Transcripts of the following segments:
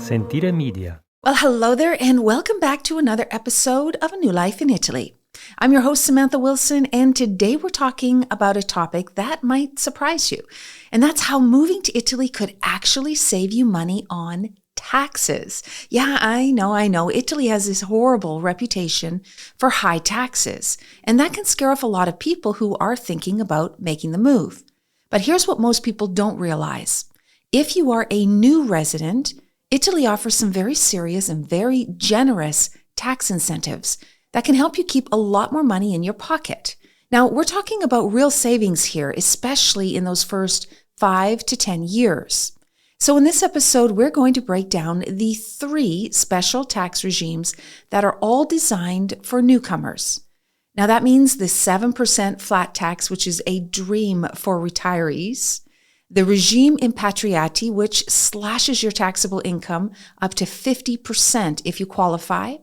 Sentire Media. Well, hello there, and welcome back to another episode of A New Life in Italy. I'm your host, Samantha Wilson, and today we're talking about a topic that might surprise you, and that's how moving to Italy could actually save you money on taxes. Yeah, I know. Italy has this horrible reputation for high taxes, and that can scare off a lot of people who are thinking about making the move. But here's what most people don't realize. If you are a new resident, Italy offers some very serious and very generous tax incentives that can help you keep a lot more money in your pocket. Now, we're talking about real savings here, especially in those first 5 to 10 years. So in this episode, we're going to break down the 3 special tax regimes that are all designed for newcomers. Now, that means the 7% flat tax, which is a dream for retirees, the regime impatriate, which slashes your taxable income up to 50% if you qualify,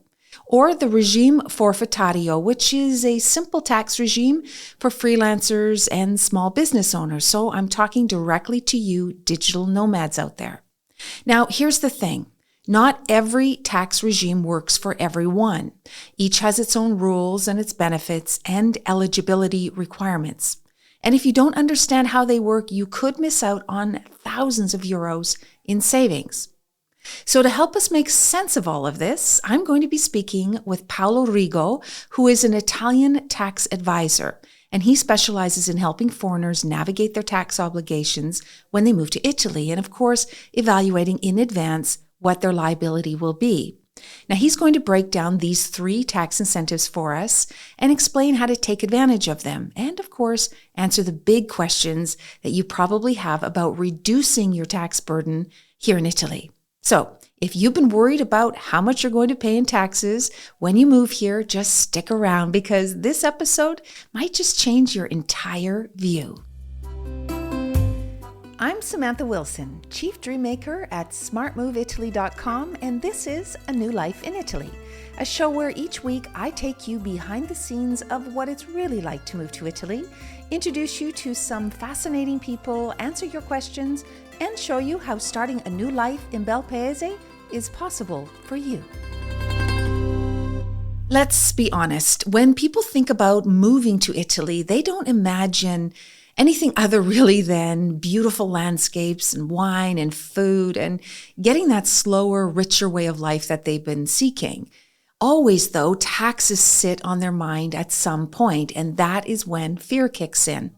or the regime forfettario, which is a simple tax regime for freelancers and small business owners. So I'm talking directly to you digital nomads out there. Now, here's the thing. Not every tax regime works for everyone. Each has its own rules and its benefits and eligibility requirements. And if you don't understand how they work, you could miss out on thousands of euros in savings. So to help us make sense of all of this, I'm going to be speaking with Paolo Rigo, who is an Italian tax advisor, and he specializes in helping foreigners navigate their tax obligations when they move to Italy, and of course, evaluating in advance what their liability will be. Now, he's going to break down these 3 tax incentives for us and explain how to take advantage of them. And of course, answer the big questions that you probably have about reducing your tax burden here in Italy. So if you've been worried about how much you're going to pay in taxes when you move here, just stick around because this episode might just change your entire view. I'm Samantha Wilson, Chief Dreammaker at smartmoveitaly.com, and this is A New Life in Italy, a show where each week I take you behind the scenes of what it's really like to move to Italy, introduce you to some fascinating people, answer your questions, and show you how starting a new life in Bel Paese is possible for you. Let's be honest, when people think about moving to Italy, they don't imagine anything other really than beautiful landscapes and wine and food and getting that slower, richer way of life that they've been seeking. Always, though, taxes sit on their mind at some point, and that is when fear kicks in.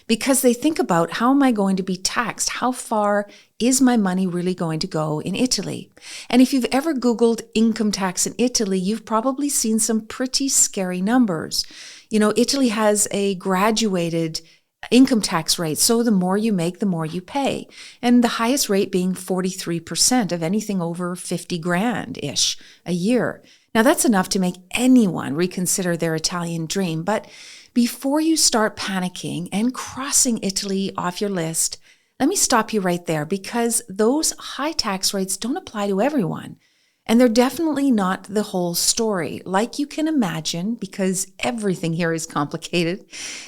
Because they think about, how am I going to be taxed? How far is my money really going to go in Italy? And if you've ever Googled income tax in Italy, you've probably seen some pretty scary numbers. You know, Italy has a graduated income tax rate, so the more you make, the more you pay. And the highest rate being 43% of anything over 50 grand-ish a year. Now that's enough to make anyone reconsider their Italian dream. But before you start panicking and crossing Italy off your list, let me stop you right there because those high tax rates don't apply to everyone. And they're definitely not the whole story. Like you can imagine, because everything here is complicated,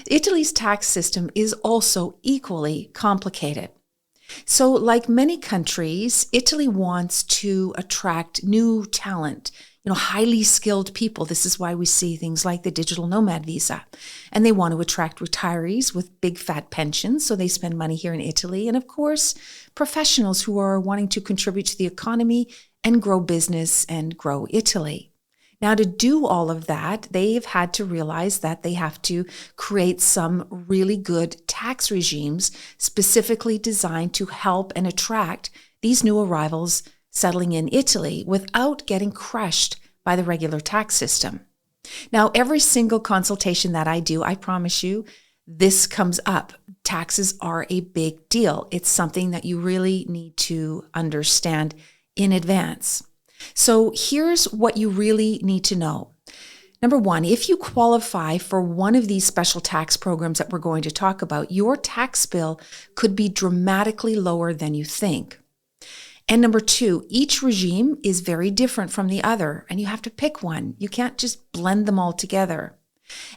Italy's tax system is also equally complicated. So like many countries, Italy wants to attract new talent, highly skilled people. This is why we see things like the digital nomad visa. And they want to attract retirees with big fat pensions, so they spend money here in Italy. And of course, professionals who are wanting to contribute to the economy and grow business and grow Italy. Now, to do all of that, they've had to realize that they have to create some really good tax regimes specifically designed to help and attract these new arrivals settling in Italy without getting crushed by the regular tax system. Now, every single consultation that I do, I promise you, this comes up. Taxes are a big deal. It's something that you really need to understand in advance. So here's what you really need to know. Number 1, if you qualify for one of these special tax programs that we're going to talk about, your tax bill could be dramatically lower than you think. And number 2, each regime is very different from the other, and you have to pick one. You can't just blend them all together.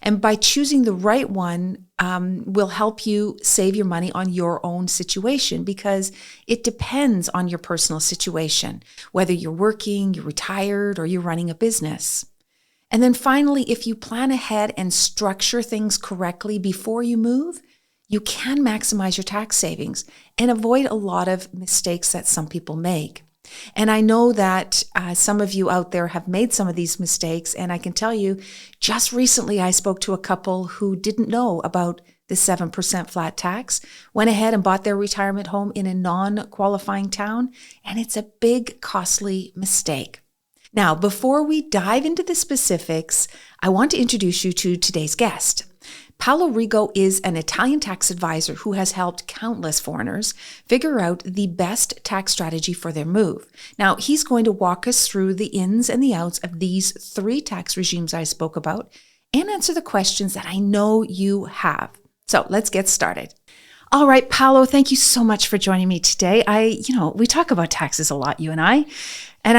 And by choosing the right one will help you save your money on your own situation, because it depends on your personal situation, whether you're working, you're retired, or you're running a business. And then finally, if you plan ahead and structure things correctly before you move, you can maximize your tax savings and avoid a lot of mistakes that some people make. And I know that some of you out there have made some of these mistakes. And I can tell you, just recently, I spoke to a couple who didn't know about the 7% flat tax, went ahead and bought their retirement home in a non-qualifying town. And it's a big, costly mistake. Now, before we dive into the specifics, I want to introduce you to today's guest. Paolo Rigo is an Italian tax advisor who has helped countless foreigners figure out the best tax strategy for their move. Now, he's going to walk us through the ins and the outs of these 3 tax regimes I spoke about and answer the questions that I know you have. So let's get started. All right, Paolo, thank you so much for joining me today. We talk about taxes a lot, you and I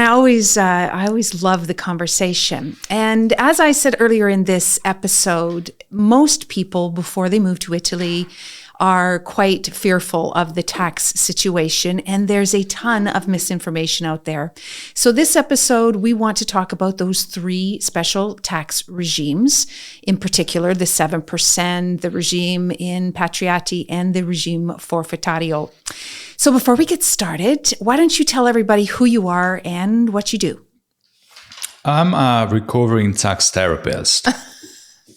always love the conversation. And as I said earlier in this episode, most people before they move to Italy are quite fearful of the tax situation, and there's a ton of misinformation out there. So this episode, we want to talk about those 3 special tax regimes, in particular, the 7%, the regime impatriate, and the regime forfettario. So before we get started, why don't you tell everybody who you are and what you do? I'm a recovering tax therapist.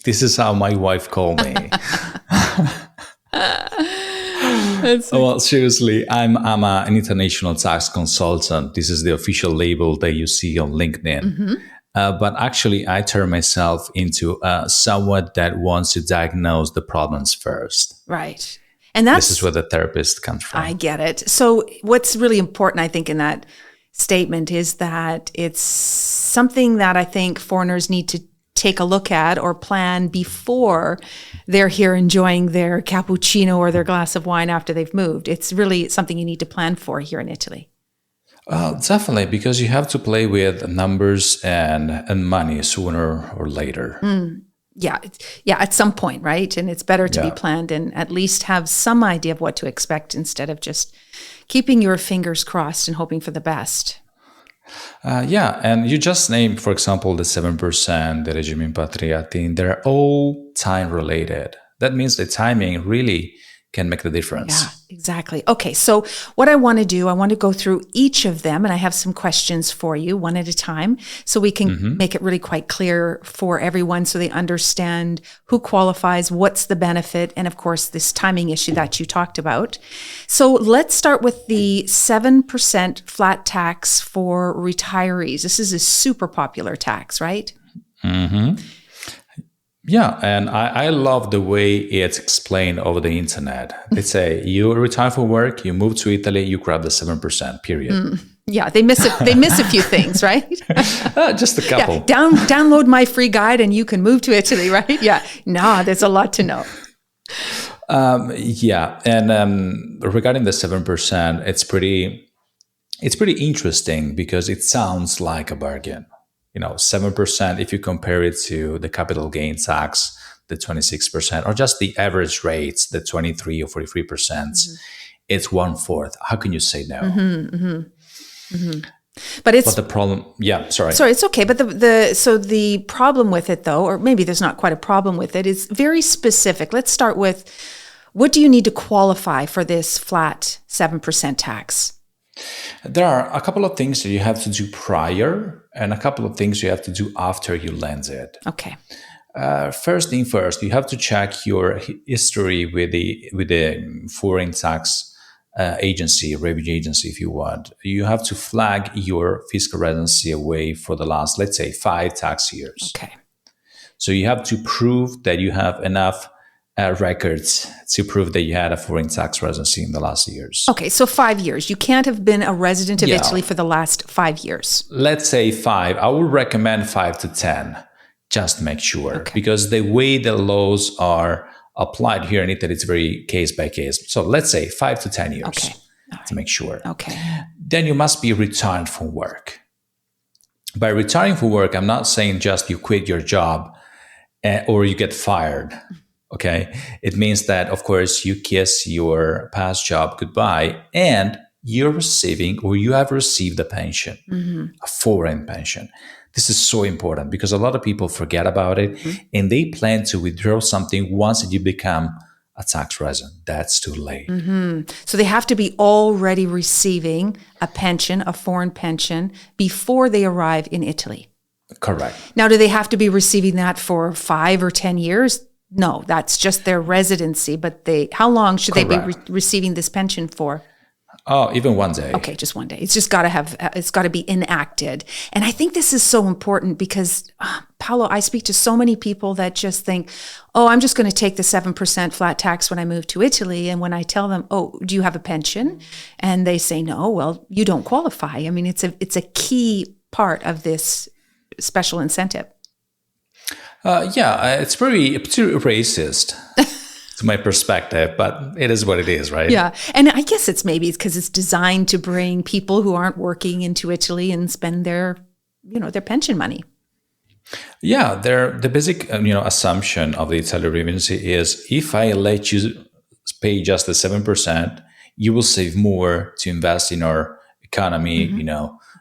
This is how my wife called me. Well, seriously, I'm an international tax consultant. This is the official label that you see on LinkedIn. Mm-hmm. But actually, I turn myself into someone that wants to diagnose the problems first. Right. And this is where the therapist comes from. I get it. So what's really important, I think, in that statement is that it's something that I think foreigners need to take a look at or plan before they're here enjoying their cappuccino or their glass of wine after they've moved. It's really something you need to plan for here in Italy. Definitely, because you have to play with numbers and money sooner or later. Yeah, at some point, right? And it's better to be planned and at least have some idea of what to expect instead of just keeping your fingers crossed and hoping for the best. And you just named, for example, the 7%, the regime impatriate, they're all time related. That means the timing really can make the difference. Yeah, exactly. Okay, so what I want to do, I want to go through each of them, and I have some questions for you one at a time so we can make it really quite clear for everyone so they understand who qualifies, what's the benefit, and of course, this timing issue that you talked about. So let's start with the 7% flat tax for retirees. This is a super popular tax, right? Mm-hmm. Yeah, and I love the way it's explained over the internet. They say you retire from work, you move to Italy, you grab the 7%, period. Yeah, they miss a few things, right? Just a couple. Yeah, download my free guide and you can move to Italy, right? Yeah, no, there's a lot to know. And regarding the 7%, it's pretty interesting because it sounds like a bargain. 7%, if you compare it to the capital gain tax, the 26%, or just the average rates, the 23 or 43%, it's 1/4. How can you say no? But the problem, Sorry, it's okay. But the problem with it, though, or maybe there's not quite a problem with it, is very specific. Let's start with, what do you need to qualify for this flat 7% tax? There are a couple of things that you have to do prior and a couple of things you have to do after you land it. Okay. First thing first, you have to check your history with the foreign tax agency, revenue agency, if you want. You have to flag your fiscal residency away for the last, let's say, 5 tax years. Okay. So you have to prove that you have enough records to prove that you had a foreign tax residency in the last years. Okay, so 5 years. You can't have been a resident of Italy for the last 5 years. Let's say 5. I would recommend 5 to 10. Just make sure. Okay. Because the way the laws are applied here in Italy, it's very case by case. So let's say 5 to 10 years. Okay. All right. To make sure. Okay. Then you must be retired from work. By retiring from work, I'm not saying just you quit your job or you get fired. Okay. It means that, of course, you kiss your past job goodbye and you're receiving or you have received a pension, a foreign pension. This is so important because a lot of people forget about it and they plan to withdraw something once you become a tax resident. That's too late. So they have to be already receiving a pension, a foreign pension, before they arrive in Italy. Correct. Now, do they have to be receiving that for 5 or 10 years? No, that's just their residency. But how long should they be receiving this pension for? Oh, even one day. Okay, just one day. It's just it's got to be enacted. And I think this is so important because, Paolo, I speak to so many people that just think, oh, I'm just going to take the 7% flat tax when I move to Italy. And when I tell them, oh, do you have a pension? And they say, no, well, you don't qualify. I mean, it's a key part of this special incentive. It's pretty racist to my perspective, but it is what it is, right? Yeah. And I guess it's because it's designed to bring people who aren't working into Italy and spend their pension money. Yeah, the basic assumption of the Italian residency is if I let you pay just the 7%, you will save more to invest in our economy,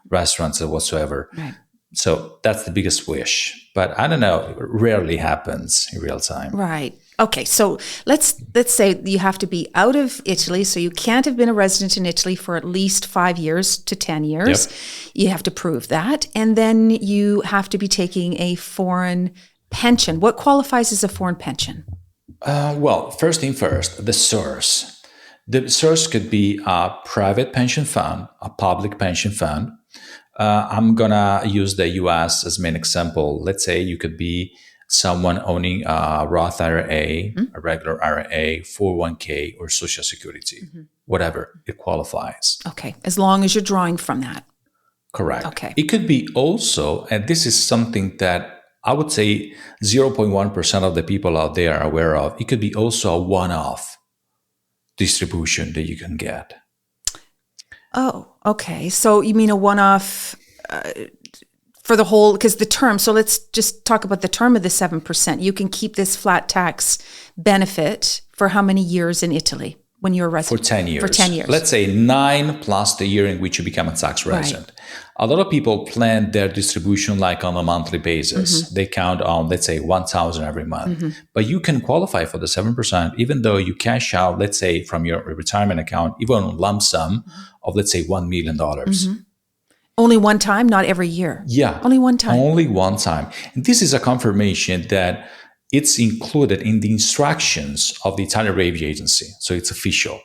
restaurants or whatsoever. Right. So that's the biggest wish. But I don't know, it rarely happens in real time. Right. Okay. So let's say you have to be out of Italy. So you can't have been a resident in Italy for at least 5 years to 10 years. Yep. You have to prove that. And then you have to be taking a foreign pension. What qualifies as a foreign pension? Well, first thing first, the source. The source could be a private pension fund, a public pension fund. I'm going to use the US as main example. Let's say you could be someone owning a Roth IRA, a regular IRA, 401k, or Social Security, whatever, it qualifies. Okay, as long as you're drawing from that. Correct. Okay. It could be also, and this is something that I would say 0.1% of the people out there are aware of, it could be also a one-off distribution that you can get. Oh, okay. So you mean a one-off for the whole, because the term, so let's just talk about the term of the 7%. You can keep this flat tax benefit for how many years in Italy when you're a resident? For 10 years. For 10 years. Let's say 9 plus the year in which you become a tax resident. Right. A lot of people plan their distribution like on a monthly basis. They count on, let's say, 1,000 every month. But you can qualify for the 7%, even though you cash out, let's say, from your retirement account, even a lump sum of, let's say, $1 million. Only one time, not every year. Yeah. Only one time. Only one time. And this is a confirmation that it's included in the instructions of the Italian Revenue Agency. So it's official.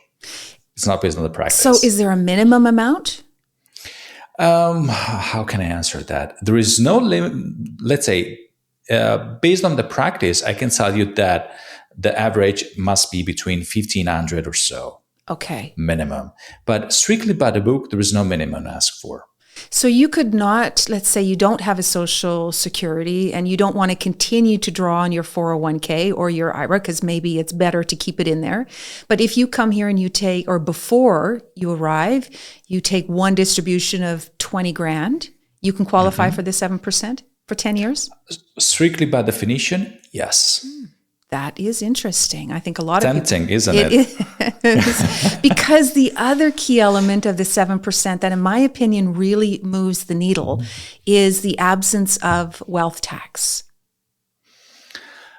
It's not based on the practice. So is there a minimum amount? How can I answer that? There is no limit. Let's say, based on the practice, I can tell you that the average must be between 1,500 or so. Okay. Minimum. But strictly by the book, there is no minimum asked for. So you could not, let's say you don't have a Social Security and you don't want to continue to draw on your 401k or your IRA because maybe it's better to keep it in there. But if you come here and you take, or before you arrive, you take one distribution of 20 grand, you can qualify for the 7% for 10 years? Strictly by definition, yes. That is interesting. I think a lot of tempting, people, isn't it? Is, because the other key element of the 7% that, in my opinion, really moves the needle is the absence of wealth tax.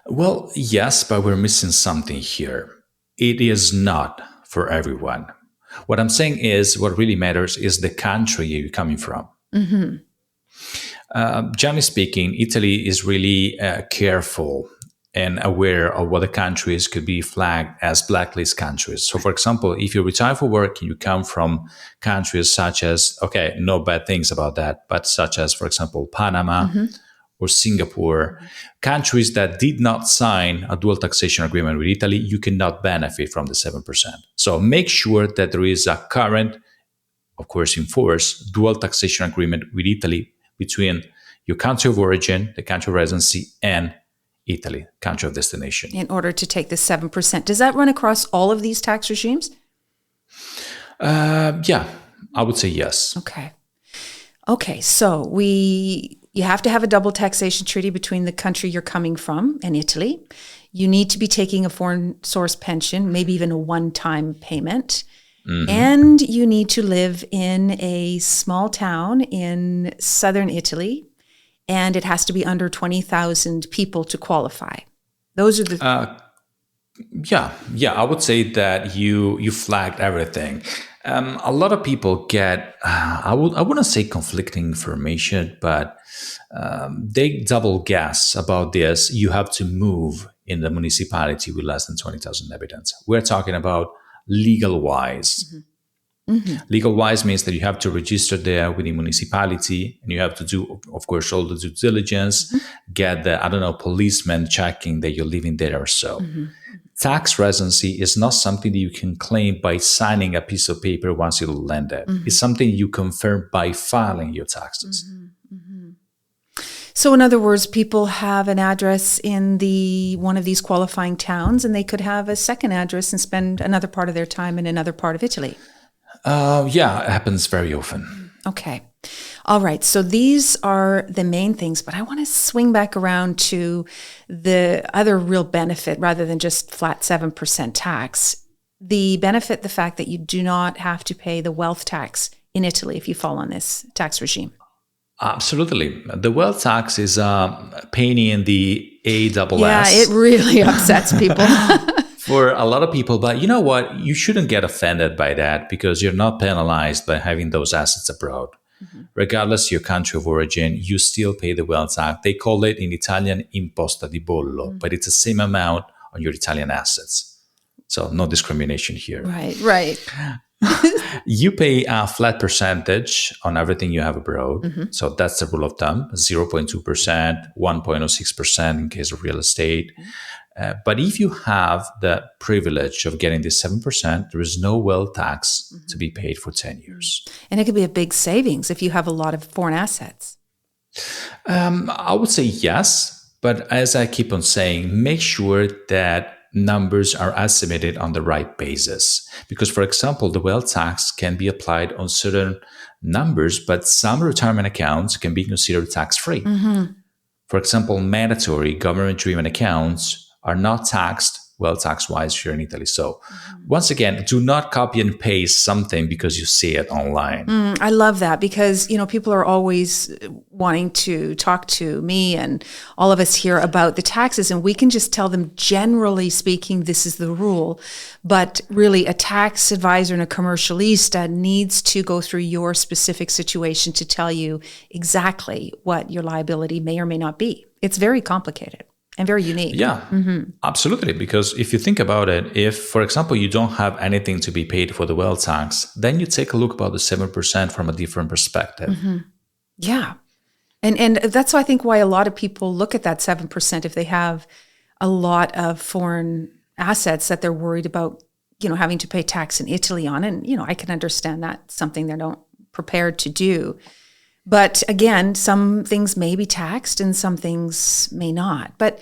Well, yes, but we're missing something here. It is not for everyone. What I'm saying is what really matters is the country you're coming from. Generally speaking, Italy is really careful and aware of what the countries could be flagged as blacklist countries. So, for example, if you retire for work and you come from countries such as, okay, no bad things about that, but such as, for example, Panama or Singapore, countries that did not sign a dual taxation agreement with Italy, you cannot benefit from the 7%. So make sure that there is a current, of course, in force, dual taxation agreement with Italy between your country of origin, the country of residency, and Italy, country of destination. In order to take the 7%. Does that run across all of these tax regimes? Yeah, I would say yes. Okay. So we You have to have a double taxation treaty between the country you're coming from and Italy. You need to be taking a foreign source pension, maybe even a one-time payment. And you need to live in a small town in southern Italy, and it has to be under 20,000 people to qualify. Those are the... Yeah, I would say that you flagged everything. A lot of people get I wouldn't say conflicting information, but they double guess about this. You have to move in the municipality with less than 20,000 inhabitants. We're talking about legal wise. Legal wise means that you have to register there with the municipality, and you have to do, of course, all the due diligence, get the, I don't know, policeman checking that you're living there or so. Tax residency is not something that you can claim by signing a piece of paper once you land it. It's something you confirm by filing your taxes. So in other words, people have an address in one of these qualifying towns, and they could have a second address and spend another part of their time in another part of Italy. Yeah, it happens very often. Okay. All right. So these are the main things, but I want to swing back around to the other real benefit rather than just flat 7% tax. The benefit, the fact that you do not have to pay the wealth tax in Italy if you fall on this tax regime. Absolutely. The wealth tax is a pain in the ASS. Yeah, it really upsets people. For a lot of people, but you know what? You shouldn't get offended by that because you're not penalized by having those assets abroad. Regardless of your country of origin, you still pay the wealth tax. They call it in Italian imposta di bollo, but it's the same amount on your Italian assets. So no discrimination here. Right. You pay a flat percentage on everything you have abroad. So that's the rule of thumb, 0.2%, 1.06% in case of real estate. But if you have the privilege of getting this 7%, there is no wealth tax to be paid for 10 years. And it could be a big savings if you have a lot of foreign assets. I would say yes, but as I keep on saying, make sure that numbers are estimated on the right basis. Because, for example, the wealth tax can be applied on certain numbers, but some retirement accounts can be considered tax-free. For example, mandatory government-driven accounts are not taxed well tax-wise here in Italy. So once again, do not copy and paste something because you see it online. I love that because, people are always wanting to talk to me and all of us here about the taxes, and we can just tell them, generally speaking, this is the rule. But really, a tax advisor and a commercialista needs to go through your specific situation to tell you exactly what your liability may or may not be. It's very complicated and very unique. Yeah, absolutely. Because if you think about it, if, for example, you don't have anything to be paid for the wealth tax, then you take a look about the 7% from a different perspective. Yeah. And that's, I think, why a lot of people look at that 7% if they have a lot of foreign assets that they're worried about, having to pay tax in Italy on. And, I can understand that, something they're not prepared to do. But again, some things may be taxed and some things may not. But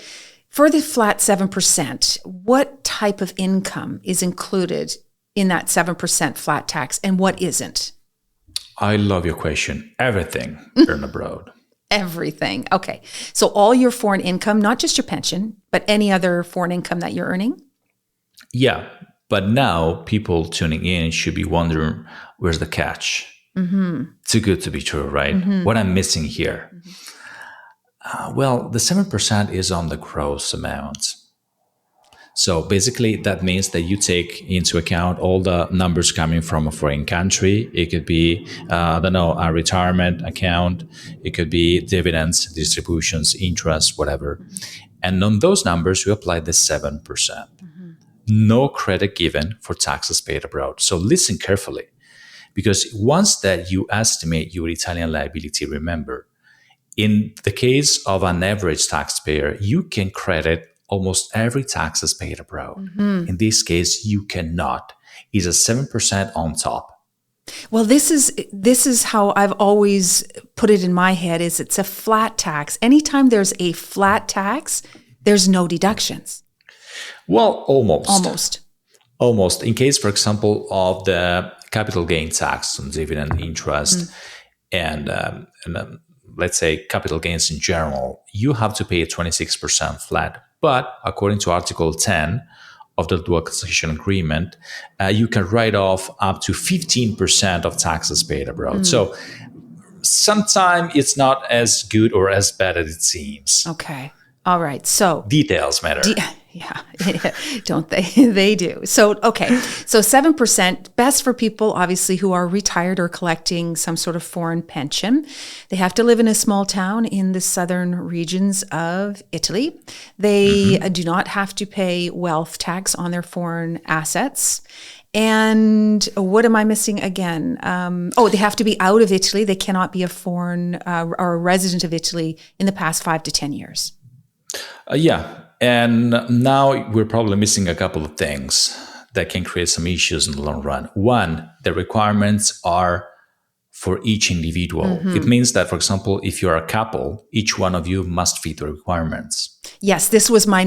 for the flat 7%, what type of income is included in that 7% flat tax and what isn't? I love your question. Everything earned abroad. Everything. Okay. So all your foreign income, not just your pension, but any other foreign income that you're earning? Yeah. But now people tuning in should be wondering, where's the catch? Too good to be true, right? What I'm missing here? Well, the 7% is on the gross amount. So basically, that means that you take into account all the numbers coming from a foreign country. It could be, a retirement account. It could be dividends, distributions, interest, whatever. And on those numbers, you apply the 7%. No credit given for taxes paid abroad. So listen carefully. Because once that you estimate your Italian liability, remember, in the case of an average taxpayer, you can credit almost every taxes paid abroad. In this case, you cannot. It's a 7% on top. Well, this is how I've always put it in my head, is it's a flat tax. Anytime there's a flat tax, there's no deductions. Well, almost. Almost. In case, for example, of the capital gain tax on dividend interest and let's say capital gains in general, you have to pay a 26% flat. But according to Article 10 of the dual taxation agreement, you can write off up to 15% of taxes paid abroad. So sometimes it's not as good or as bad as it seems. Okay. All right. So Details matter. yeah, don't they? They do. So, okay. So 7%, best for people, obviously, who are retired or collecting some sort of foreign pension. They have to live in a small town in the southern regions of Italy. They do not have to pay wealth tax on their foreign assets. And what am I missing again? They have to be out of Italy. They cannot be a foreign or a resident of Italy in the past 5 to 10 years. Yeah. And now we're probably missing a couple of things that can create some issues in the long run. One, the requirements are for each individual. It means that, for example, if you're a couple, each one of you must fit the requirements. Yes, this was my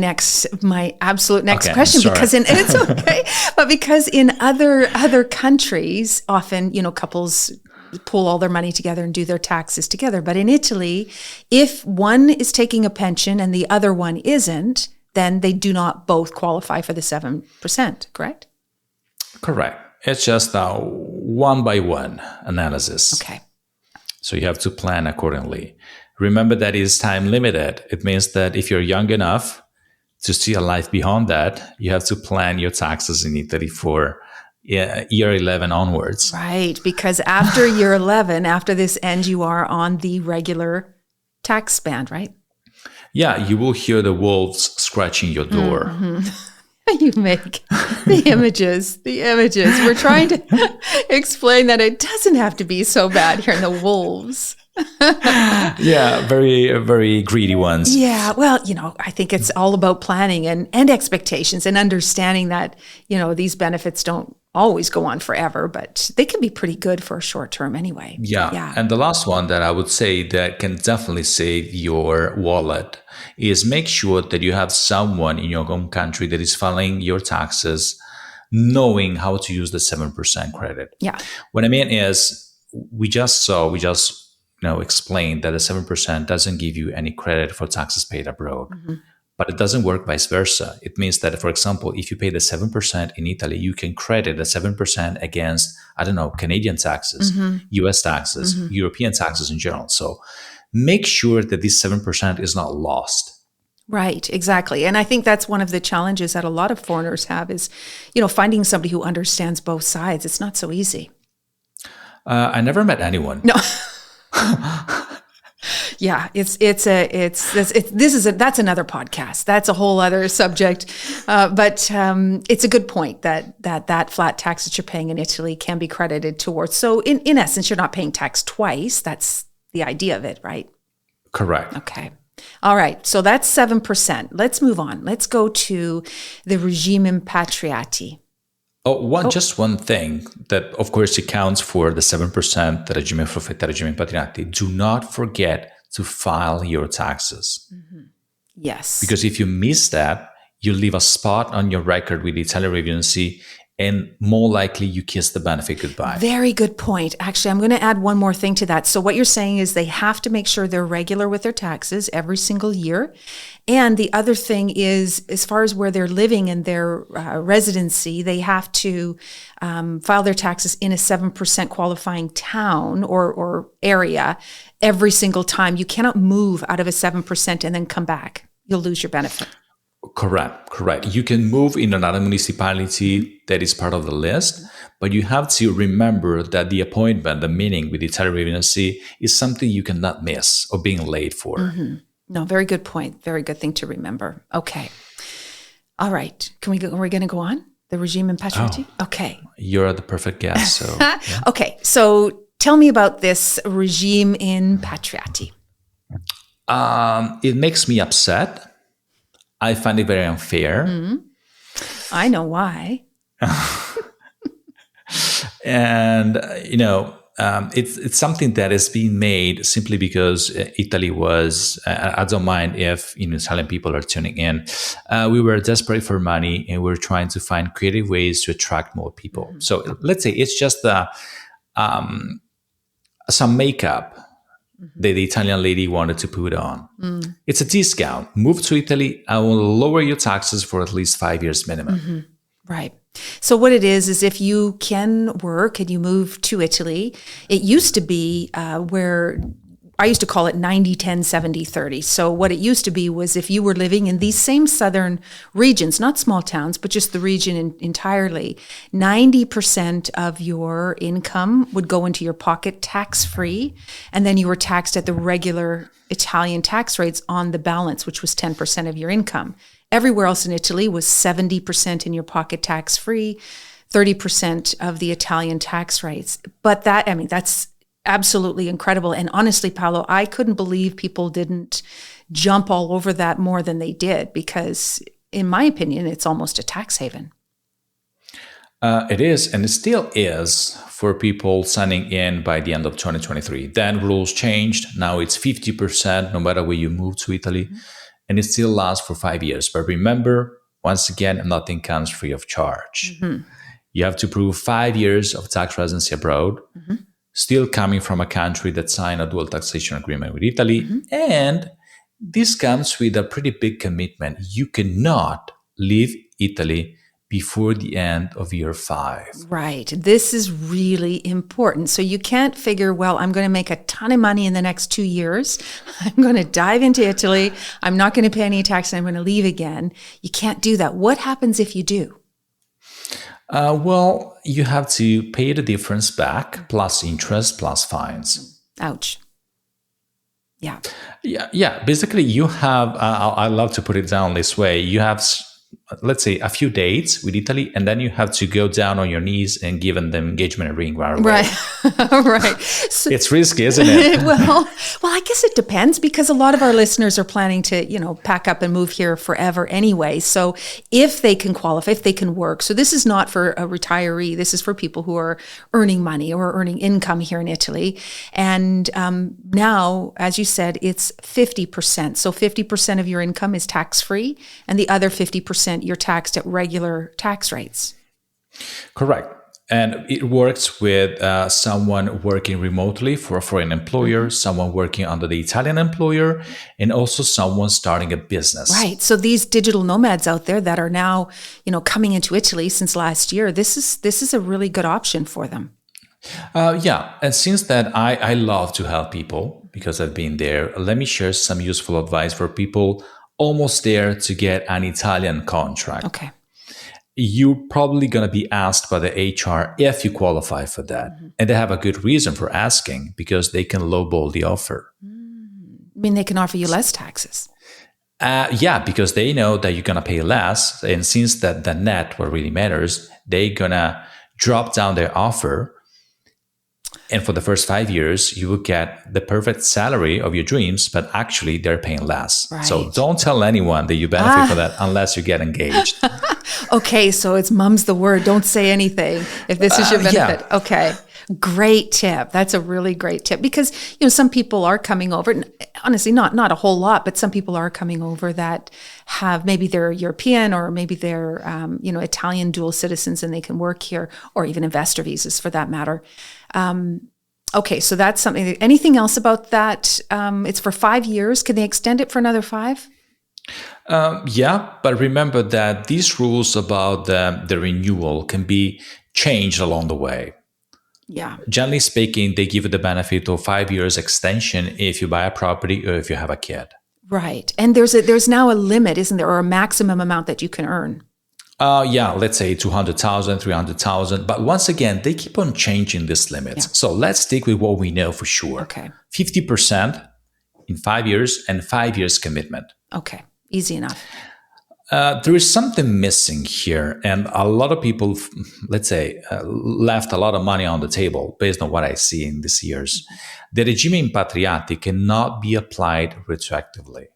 absolute next question, sorry. because it's okay, but because in other countries, often, couples pull all their money together and do their taxes together. But in Italy, if one is taking a pension and the other one isn't, then they do not both qualify for the 7%, correct? Correct. It's just a one-by-one analysis. Okay. So you have to plan accordingly. Remember that it's time limited. It means that if you're young enough to see a life beyond that, you have to plan your taxes in Italy for year 11 onwards. Right, because after year 11, after this ends, you are on the regular tax band, right? Yeah, you will hear the wolves scratching your door. You make the images. We're trying to explain that it doesn't have to be so bad here in the wolves. Yeah, very, very greedy ones. Yeah, well, I think it's all about planning and expectations and understanding that, these benefits don't always go on forever, but they can be pretty good for a short term anyway. Yeah. And the last one that I would say that can definitely save your wallet is make sure that you have someone in your home country that is filing your taxes, knowing how to use the 7% credit. Yeah. What I mean is we just explained that the 7% doesn't give you any credit for taxes paid abroad. But it doesn't work vice versa. It means that, for example, if you pay the 7% in Italy, you can credit the 7% against, Canadian taxes, US taxes, European taxes in general. So make sure that this 7% is not lost. Right, exactly. And I think that's one of the challenges that a lot of foreigners have is, finding somebody who understands both sides. It's not so easy. I never met anyone. No. Yeah, that's another podcast. That's a whole other subject. But it's a good point that flat tax that you're paying in Italy can be credited towards. So in essence, you're not paying tax twice. That's the idea of it, right? Correct. Okay. All right. So that's 7%. Let's move on. Let's go to the regime impatriati. Just one thing that, of course, accounts for the 7%, the regime forfettario, regime impatriati. Do not forget to file your taxes. Yes. Because if you miss that, you leave a spot on your record with the Italian Revenue Agency, and more likely you kiss the benefit goodbye. Very good point. Actually, I'm going to add one more thing to that. So what you're saying is they have to make sure they're regular with their taxes every single year. And the other thing is, as far as where they're living and their residency, they have to file their taxes in a 7% qualifying town or area every single time. You cannot move out of a 7% and then come back. You'll lose your benefit. Correct. You can move in another municipality that is part of the list, but you have to remember that the appointment, the meeting with the Italian Revenue Agency is something you cannot miss or being late for. No, very good point. Very good thing to remember. Okay. All right. Are we going to go on? The regime impatriati? Okay. You're the perfect guest. So yeah. Okay. So tell me about this regime impatriati. It makes me upset. I find it very unfair. I know why. And, it's something that is being made simply because Italy was, I don't mind if Italian people are tuning in, we were desperate for money and we're trying to find creative ways to attract more people. So let's say it's just some makeup the Italian lady wanted to put on. It's a discount. Move to Italy, I will lower your taxes for at least 5 years minimum. Right. So what it is if you can work and you move to Italy, it used to be where I used to call it 90, 10, 70, 30. So what it used to be was if you were living in these same southern regions, not small towns, but just the region entirely, 90% of your income would go into your pocket tax-free, and then you were taxed at the regular Italian tax rates on the balance, which was 10% of your income. Everywhere else in Italy was 70% in your pocket tax-free, 30% of the Italian tax rates. But that's absolutely incredible. And honestly, Paolo, I couldn't believe people didn't jump all over that more than they did, because in my opinion, it's almost a tax haven. It is, and it still is for people signing in by the end of 2023. Then rules changed. Now it's 50% no matter where you move to Italy. And it still lasts for 5 years. But remember, once again, nothing comes free of charge. You have to prove 5 years of tax residency abroad, still coming from a country that signed a dual taxation agreement with Italy. And this comes with a pretty big commitment. You cannot leave Italy before the end of year 5. Right. This is really important. So you can't figure, well, I'm going to make a ton of money in the next 2 years. I'm going to dive into Italy. I'm not going to pay any tax and I'm going to leave again. You can't do that. What happens if you do? Well, you have to pay the difference back, plus interest, plus fines. Ouch. Yeah. Yeah. Basically, you have, I love to put it down this way. You have, let's say, a few dates with Italy, and then you have to go down on your knees and give them the engagement ring right away. Right. So, it's risky, isn't it? well, I guess it depends, because a lot of our listeners are planning to, pack up and move here forever anyway. So if they can qualify, if they can work. So this is not for a retiree. This is for people who are earning money or earning income here in Italy. And now, as you said, it's 50%. So 50% of your income is tax-free, and the other 50% you're taxed at regular tax rates. Correct. And it works with someone working remotely for a foreign employer, someone working under the Italian employer, and also someone starting a business. Right. So these digital nomads out there that are now, coming into Italy since last year, this is a really good option for them. Yeah. And since that I love to help people because I've been there, let me share some useful advice for people almost there to get an Italian contract. Okay. You're probably going to be asked by the HR if you qualify for that. And they have a good reason for asking, because they can lowball the offer. I mean, they can offer you less taxes. Yeah, because they know that you're going to pay less. And since that the net, what really matters, they're going to drop down their offer. And for the first 5 years, you will get the perfect salary of your dreams, but actually they're paying less. Right. So don't tell anyone that you benefit from that unless you get engaged. Okay, so it's mum's the word. Don't say anything if this is your benefit. Yeah. Okay, great tip. That's a really great tip, because some people are coming over. Honestly, not a whole lot, but some people are coming over that have, maybe they're European or maybe they're Italian dual citizens, and they can work here, or even investor visas for that matter. Okay, so that's something. Anything else about that? It's for 5 years. Can they extend it for another 5? Yeah, but remember that these rules about the renewal can be changed along the way. Yeah. Generally speaking, they give you the benefit of 5 years extension if you buy a property or if you have a kid. Right. And there's now a limit, isn't there, or a maximum amount that you can earn? Yeah, let's say 200,000, 300,000. But once again, they keep on changing these limits. Yeah. So let's stick with what we know for sure. Okay. 50% in 5 years and 5 years commitment. Okay. Easy enough. There is something missing here. And a lot of people, let's say, left a lot of money on the table based on what I see in these years. The regime impatriati cannot be applied retroactively.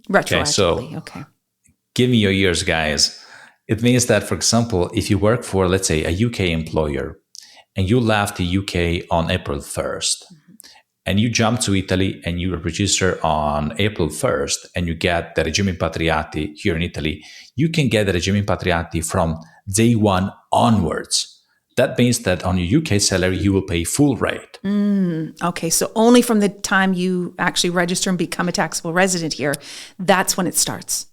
Retroactively. Okay. Give me your years, guys. It means that, for example, if you work for, let's say, a UK employer and you left the UK on April 1st, and you jump to Italy and you register on April 1st and you get the regime impatriati here in Italy, you can get the regime impatriati from day one onwards. That means that on your UK salary, you will pay full rate. Okay, so only from the time you actually register and become a taxable resident here, that's when it starts.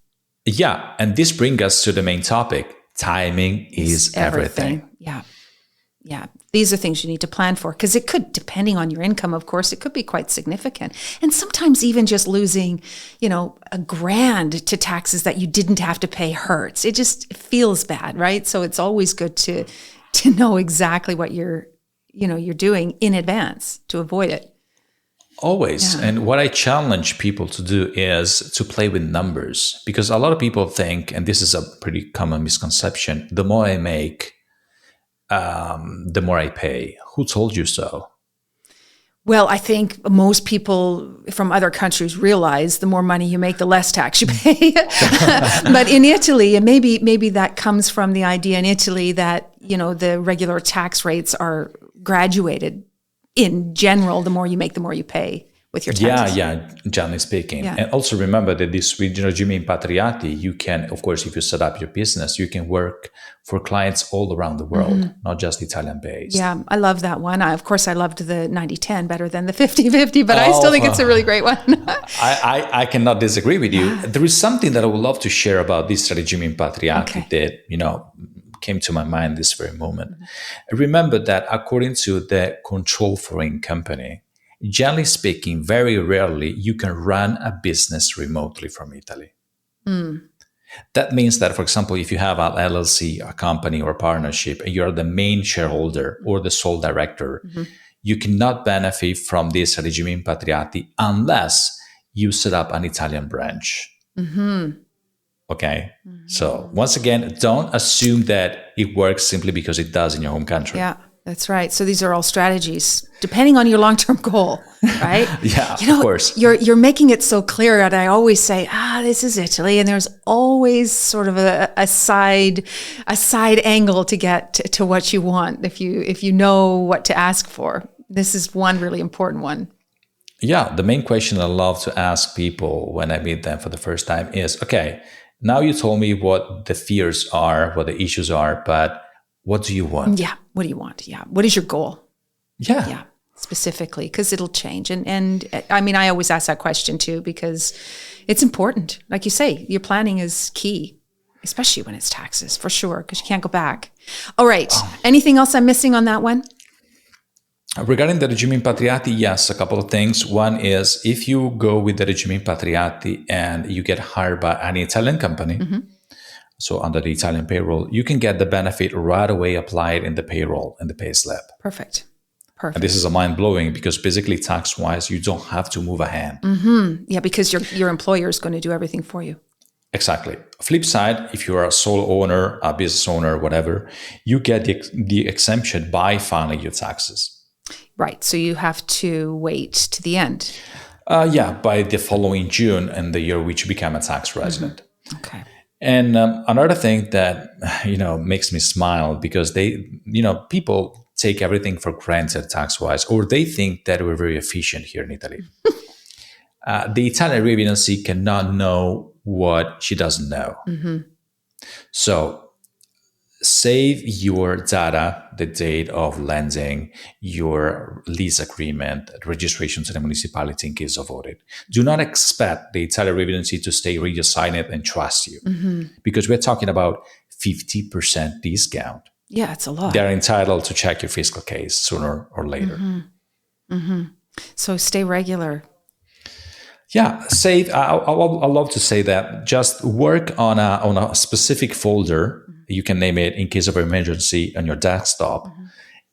Yeah, and this brings us to the main topic. Timing is everything. Yeah. Yeah. These are things you need to plan for because it could, depending on your income, of course, it could be quite significant. And sometimes even just losing, $1,000 to taxes that you didn't have to pay hurts. It just feels bad, right? So it's always good to know exactly what you're doing in advance to avoid it. Always. Yeah. And what I challenge people to do is to play with numbers, because a lot of people think, and this is a pretty common misconception, the more I make, the more I pay. Who told you so? Well, I think most people from other countries realize the more money you make, the less tax you pay. But in Italy, and maybe that comes from the idea in Italy that, the regular tax rates are graduated. In general, the more you make, the more you pay with your taxes. Yeah, generally speaking. Yeah. And also remember that this regime impatriati, you can, of course, if you set up your business, you can work for clients all around the world, not just Italian based. Yeah, I love that one. Of course, I loved the 90-10 better than the 50-50, but I still think it's a really great one. I cannot disagree with you. There is something that I would love to share about this regime impatriati that, came to my mind this very moment. Remember that according to the Control Foreign Company, generally speaking, very rarely you can run a business remotely from Italy. That means that, for example, if you have an LLC, a company or a partnership, and you're the main shareholder or the sole director, you cannot benefit from this regime impatriati unless you set up an Italian branch. Okay. So once again, don't assume that it works simply because it does in your home country. Yeah, that's right. So these are all strategies depending on your long-term goal, right? Yeah, of course. You're making it so clear that I always say, this is Italy, and there's always sort of a side angle to get to what you want if you know what to ask for. This is one really important one. Yeah, the main question I love to ask people when I meet them for the first time is, okay, now you told me what the fears are, what the issues are, but what do you want? Yeah, what do you want? Yeah, what is your goal? Yeah, specifically, because it'll change. And I mean, I always ask that question too, because it's important. Like you say, your planning is key, especially when it's taxes, for sure, because you can't go back. All right. Anything else I'm missing on that one? Regarding the regime impatriati, yes, a couple of things. One is if you go with the regime impatriati and you get hired by an Italian company, so under the Italian payroll, you can get the benefit right away applied in the payroll and the pay slip. Perfect. And this is a mind-blowing because basically tax-wise, you don't have to move a hand. Yeah, because your employer is going to do everything for you. Exactly. Flip side, if you are a sole owner, a business owner, whatever, you get the exemption by filing your taxes. Right. So you have to wait to the end. By the following June and the year which you become a tax resident. Okay. And another thing that, makes me smile because people take everything for granted tax-wise, or they think that we're very efficient here in Italy. The Italian revenue agency cannot know what she doesn't know. So save your data, the date of lending, your lease agreement, registration to the municipality in case of audit. Do not expect the Italian revenue agency to stay read, sign it, and trust you, because we're talking about 50% discount. Yeah, it's a lot. They're entitled to check your fiscal case sooner or later. So stay regular. Yeah, save. I love to say that. Just work on a specific folder. You can name it in case of emergency on your desktop,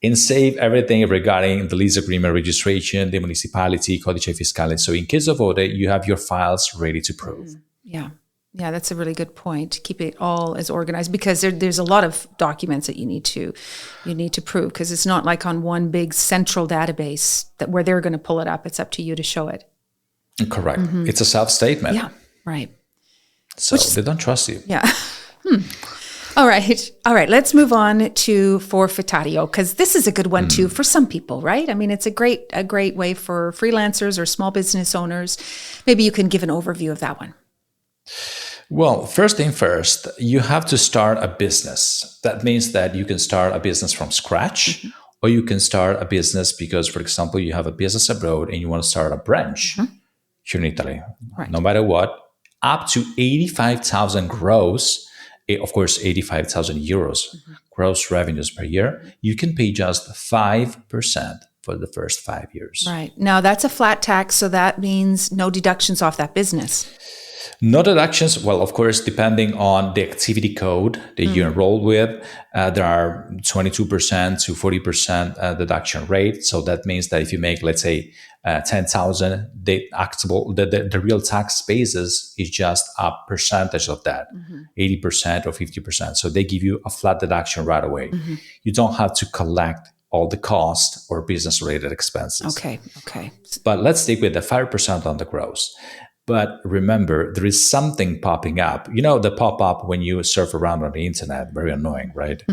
and save everything regarding the lease agreement, registration, the municipality, codice fiscale. So in case of audit, you have your files ready to prove. Yeah, that's a really good point. Keep it all as organized because there's a lot of documents that you need to prove because it's not like on one big central database where they're going to pull it up. It's up to you to show it. Correct. It's a self-statement. Yeah, right. So they don't trust you. Yeah. All right. Let's move on to forfettario because this is a good one too for some people, right? I mean, it's a great way for freelancers or small business owners. Maybe you can give an overview of that one. Well, first thing first, you have to start a business. That means that you can start a business from scratch or you can start a business because, for example, you have a business abroad and you want to start a branch here in Italy. Right. No matter what, up to 85,000 gross, of course, 85,000 euros gross revenues per year, you can pay just 5% for the first 5 years. Right. Now that's a flat tax, so that means no deductions off that business. No deductions. Well, of course, depending on the activity code that you enroll with, there are 22% to 40% deduction rate. So that means that if you make, let's say, 10,000, the real tax basis is just a percentage of that, 80% or 50%. So they give you a flat deduction right away. You don't have to collect all the cost or business related expenses. Okay. Okay. But let's stick with the 5% on the gross. But remember, there is something popping up. You know, the pop up when you surf around on the internet, very annoying, right?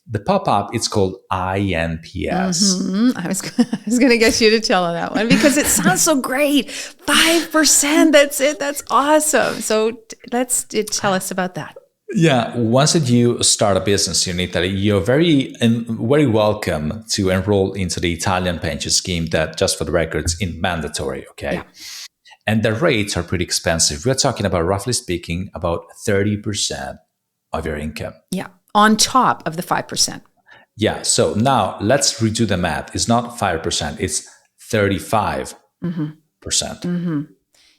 The pop up, it's called INPS. I was going to get you to tell her that one because it sounds so great. 5%. That's it. That's awesome. So tell us about that. Yeah, once that you start a business in Italy, you're very welcome to enroll into the Italian pension scheme that, just for the records, is mandatory. Okay. Yeah. And the rates are pretty expensive. We're talking about, roughly speaking, about 30% of your income. Yeah. On top of the 5%. Yeah. So now let's redo the math. It's not 5%, it's 35%.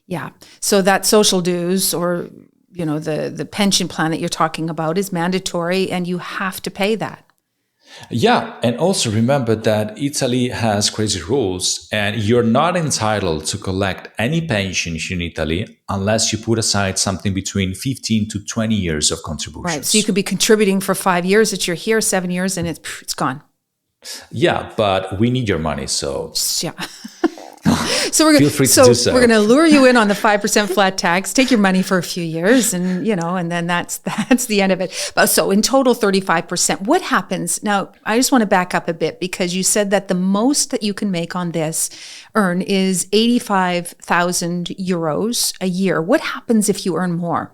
Yeah. So that social dues or, the pension plan that you're talking about is mandatory and you have to pay that. Yeah, and also remember that Italy has crazy rules, and you're not entitled to collect any pension in Italy unless you put aside something between 15 to 20 years of contributions. Right, so you could be contributing for 5 years that you're here, 7 years, and it's gone. Yeah, but we need your money, so... Yeah. So we're Feel free to do so. We're going to lure you in on the 5% flat tax, take your money for a few years, and and then that's the end of it. So in total, 35%. What happens now? I just want to back up a bit because you said that the most that you can make on this earn is 85,000 euros a year. What happens if you earn more?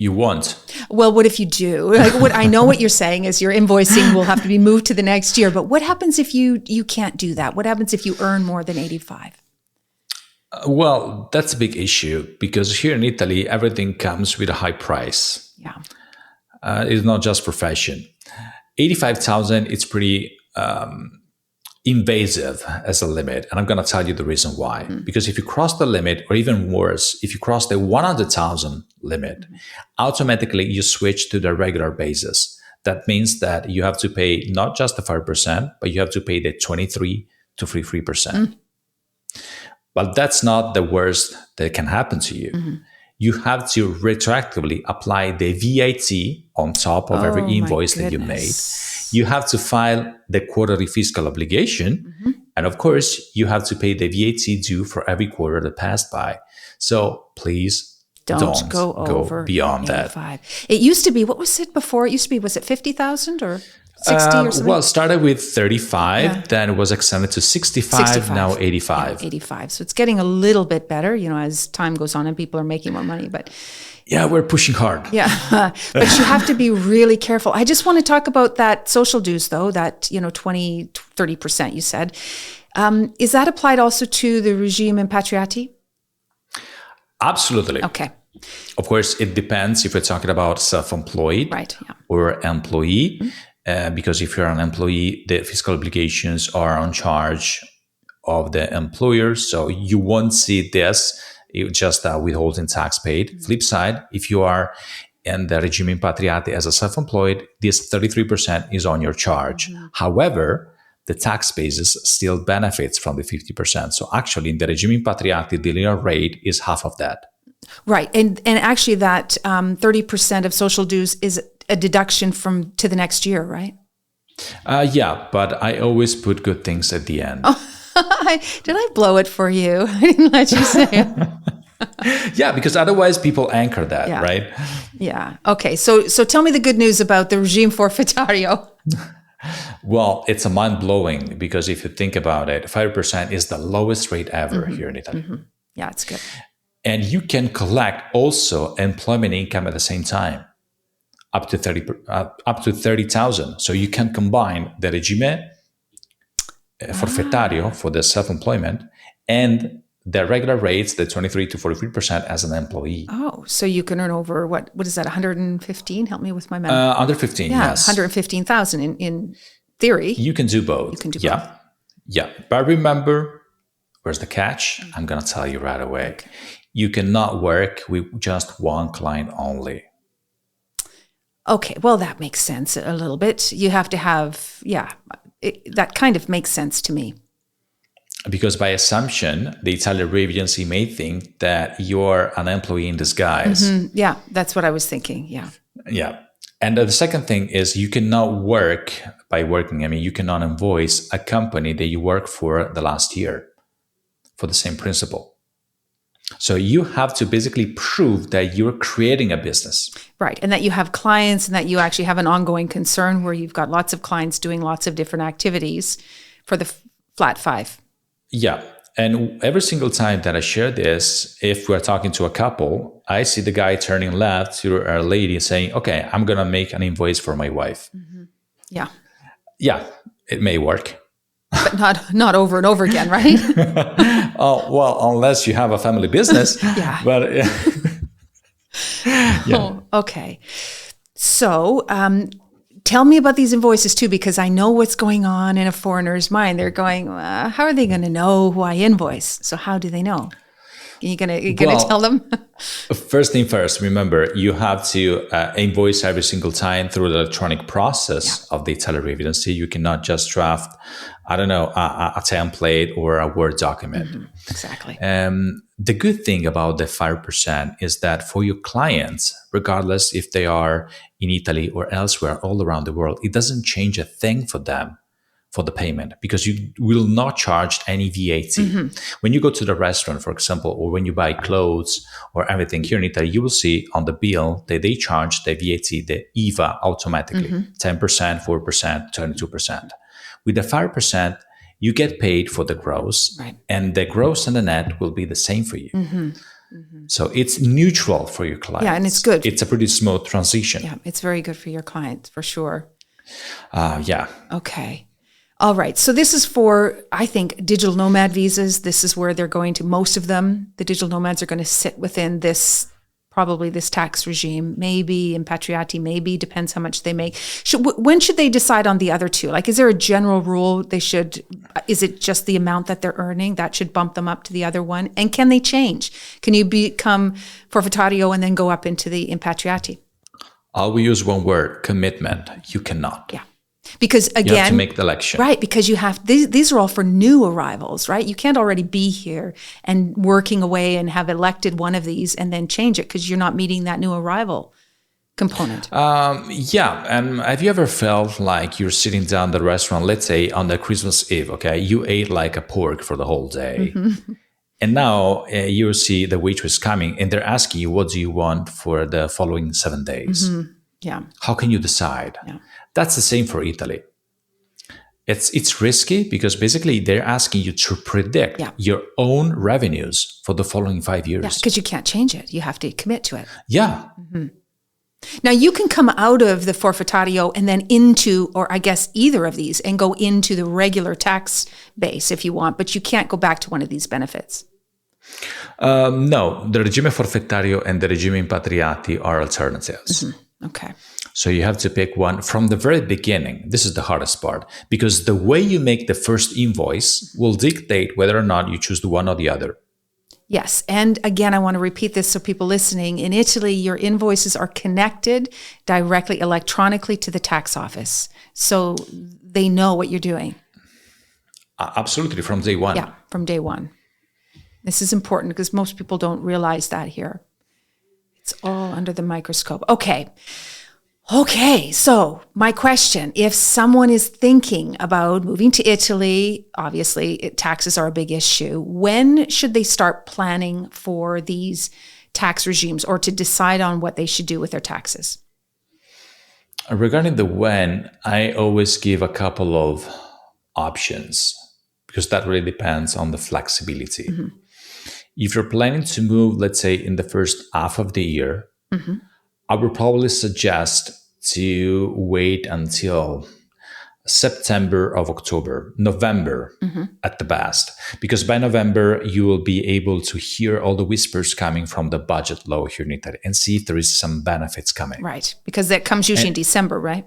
You won't. Well, what if you do? What I know what you're saying is your invoicing will have to be moved to the next year. But what happens if you can't do that? What happens if you earn more than 85? Well, that's a big issue because here in Italy, everything comes with a high price. Yeah. It's not just profession. 85,000, it's pretty invasive as a limit. And I'm going to tell you the reason why. Because if you cross the limit, or even worse, if you cross the 100,000 limit, automatically you switch to the regular basis. That means that you have to pay not just the 5%, but you have to pay the 23 to 33%. But that's not the worst that can happen to you. You have to retroactively apply the VAT on top of every invoice that you made. You have to file the quarterly fiscal obligation. And of course, you have to pay the VAT due for every quarter that passed by. So please don't go over beyond 85. That. It used to be, what was it before? It used to be, was it 50,000 or 60 or something? Well, it started with 35, then it was extended to 65, now 85. Yeah, 85. So it's getting a little bit better, as time goes on and people are making more money. But yeah, we're pushing hard. Yeah, but you have to be really careful. I just want to talk about that social dues, though, that, 20, 30% you said. Is that applied also to the regime impatriati? Absolutely. Okay. Of course, it depends if we're talking about self-employed or employee. Because if you're an employee, the fiscal obligations are on charge of the employer. So you won't see this, just withholding tax paid. Flip side, if you are in the regime impatriati as a self-employed, this 33% is on your charge. However, the tax basis still benefits from the 50%. So actually, in the regime impatriati, the linear rate is half of that. Right. And actually that 30% of social dues is a deduction to the next year, right? Yeah, but I always put good things at the end. Did I blow it for you? I didn't let you say it. Yeah, because otherwise people anchor that, right? Yeah. Okay. So tell me the good news about the regime forfettario. Well, it's a mind-blowing because if you think about it, 5% is the lowest rate ever here in Italy. Yeah, it's good. And you can collect also employment income at the same time, up to 30,000. So you can combine the regime forfettario Ah. for the self-employment, and the regular rates, the 23 to 43% as an employee. Oh, so you can earn over what is that, 115? Help me with my math. Under 15, Yeah, yes. 115,000 in theory. You can do You both. can do both. Yeah. Yeah. But remember, where's the catch? I'm going to tell you right away. Okay. You cannot work with just one client only. Okay, well, that makes sense a little bit. You have to have, yeah, that kind of makes sense to me. Because by assumption, the Italian agency may think that you're an employee in disguise. Yeah, that's what I was thinking. Yeah. Yeah. And the second thing is you cannot work by working. I mean, you cannot invoice a company that you work for the last year for the same principle. So you have to basically prove that you're creating a business. Right. And that you have clients and that you actually have an ongoing concern where you've got lots of clients doing lots of different activities for the flat five. Yeah. And every single time that I share this, if we're talking to a couple, I see the guy turning left to a lady saying, okay, I'm going to make an invoice for my wife. Yeah. Yeah, it may work. But not over and over again, right? Oh, well, unless you have a family business. Yeah. But yeah. Oh, okay. So tell me about these invoices too, because I know what's going on in a foreigner's mind. They're going, how are they going to know who I invoice? So how do they know? You gonna tell them? First thing first, remember, you have to invoice every single time through the electronic process of the telerevidency. You cannot just draft, I don't know, a template or a Word document. Exactly. The good thing about the 5% is that for your clients, regardless if they are in Italy or elsewhere all around the world, it doesn't change a thing for them for the payment because you will not charge any VAT. When you go to the restaurant, for example, or when you buy clothes or everything here in Italy, you will see on the bill that they charge the VAT, the IVA automatically, 10%, 4%, 22%. With the 5%, you get paid for the gross, Right. and the gross and the net will be the same for you. So it's neutral for your clients. Yeah, and it's good. It's a pretty smooth transition. Yeah, it's very good for your client, for sure. Yeah. Okay. All right. So this is for, I think, digital nomad visas. This is where they're going to, most of them, the digital nomads are going to sit within this, probably this tax regime, maybe impatriati, maybe, depends how much they make. When should they decide on the other two? Like, is there a general rule is it just the amount that they're earning that should bump them up to the other one? And can they change? Can you become forfettario and then go up into the impatriati? I will use one word, commitment. You cannot. Yeah. Because again, you have to make the election. Right, because you have, these are all for new arrivals, right? You can't already be here and working away and have elected one of these and then change it because you're not meeting that new arrival component. Yeah, and have you ever felt like you're sitting down at the restaurant, let's say on the Christmas Eve, okay? You ate like a pork for the whole day. And now you see the waitress coming and they're asking you, what do you want for the following 7 days? Yeah. How can you decide? Yeah. That's the same for Italy. It's risky because basically they're asking you to predict your own revenues for the following 5 years. Yeah, because you can't change it. You have to commit to it. Yeah. Now you can come out of the forfettario and then into, or I guess either of these, and go into the regular tax base if you want, but you can't go back to one of these benefits. No, the regime forfettario and the regime impatriati are alternatives. Okay. So you have to pick one from the very beginning. This is the hardest part because the way you make the first invoice will dictate whether or not you choose the one or the other. Yes. And again, I want to repeat this so people listening. In Italy, your invoices are connected directly electronically to the tax office. So they know what you're doing. Absolutely, from day one. Yeah, from day one. This is important because most people don't realize that here. It's all under the microscope. Okay, so my question, if someone is thinking about moving to Italy, obviously taxes are a big issue. When should they start planning for these tax regimes or to decide on what they should do with their taxes? Regarding the when, I always give a couple of options because that really depends on the flexibility. If you're planning to move, let's say in the first half of the year, I would probably suggest to wait until September of October, November at the best, because by November you will be able to hear all the whispers coming from the budget law here in Italy and see if there is some benefits coming. Right. Because that comes usually in December, right?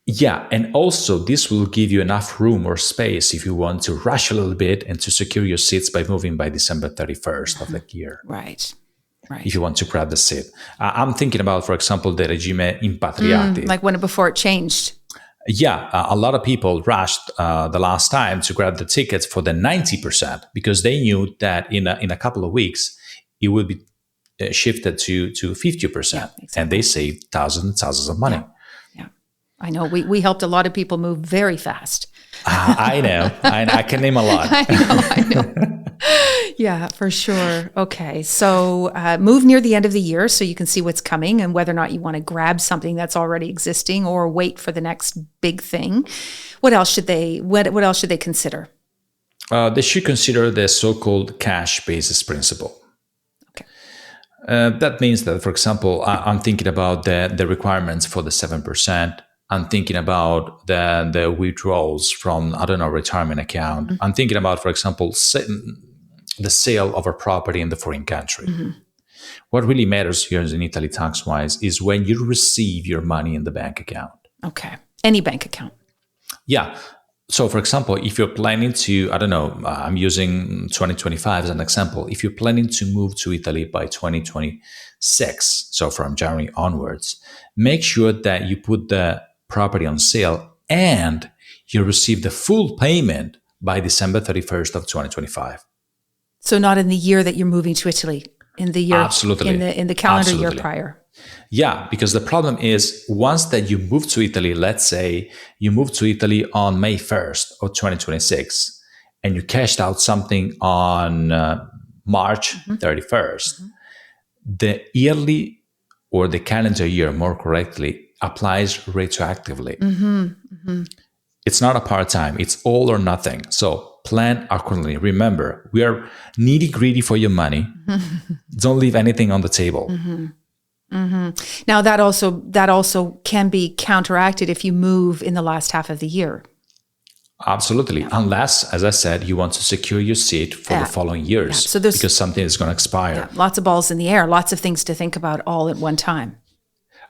Yeah, and also this will give you enough room or space if you want to rush a little bit and to secure your seats by moving by December 31st of that year. Right. Right. If you want to grab the seat. I'm thinking about, for example, the regime impatriate. Like before it changed. Yeah, a lot of people rushed the last time to grab the tickets for the 90% because they knew that in a couple of weeks it will be shifted to 50%. Yeah, exactly. And they saved thousands and thousands of money. Yeah. I know. We helped a lot of people move very fast. I know. I can name a lot. I know. Yeah, for sure. Okay. So move near the end of the year so you can see what's coming and whether or not you want to grab something that's already existing or wait for the next big thing. What else should they consider? They should consider the so-called cash basis principle. Okay. That means that, for example, I'm thinking about the requirements for the 7%. I'm thinking about the withdrawals from, retirement account. I'm thinking about, for example, the sale of a property in the foreign country. What really matters here in Italy tax-wise is when you receive your money in the bank account. Okay. Any bank account. Yeah. So, for example, if you're planning to, I'm using 2025 as an example. If you're planning to move to Italy by 2026, so from January onwards, make sure that you put the property on sale and you receive the full payment by December 31st of 2025. So not in the year that you're moving to Italy, in the year, absolutely, in the calendar absolutely. year prior. Yeah, because the problem is once that you move to Italy, let's say you move to Italy on May 1st of 2026 and you cashed out something on March 31st, the yearly or the calendar year, more correctly, applies retroactively. It's not a part-time, it's all or nothing. So plan accordingly. Remember, we are nitty-gritty for your money. Don't leave anything on the table. Now that also can be counteracted if you move in the last half of the year. Absolutely. Yeah. Unless, as I said, you want to secure your seat for the following years so because something is going to expire. Lots of balls in the air, lots of things to think about all at one time.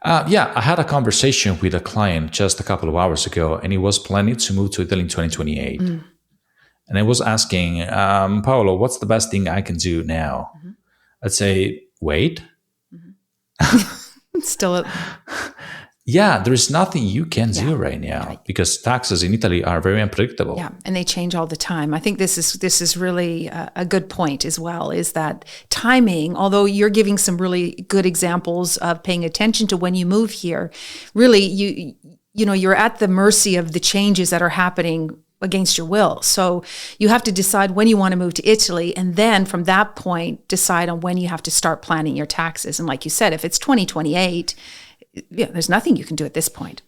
I had a conversation with a client just a couple of hours ago, and he was planning to move to Italy in 2028. And I was asking, Paolo, what's the best thing I can do now? I'd say, wait. Still, there is nothing you can do right now because taxes in Italy are very unpredictable. Yeah, and they change all the time. I think this is really a good point as well, is that timing, although you're giving some really good examples of paying attention to when you move here, really you're at the mercy of the changes that are happening against your will. So you have to decide when you want to move to Italy, and then from that point, decide on when you have to start planning your taxes. And like you said, if it's 2028, there's nothing you can do at this point.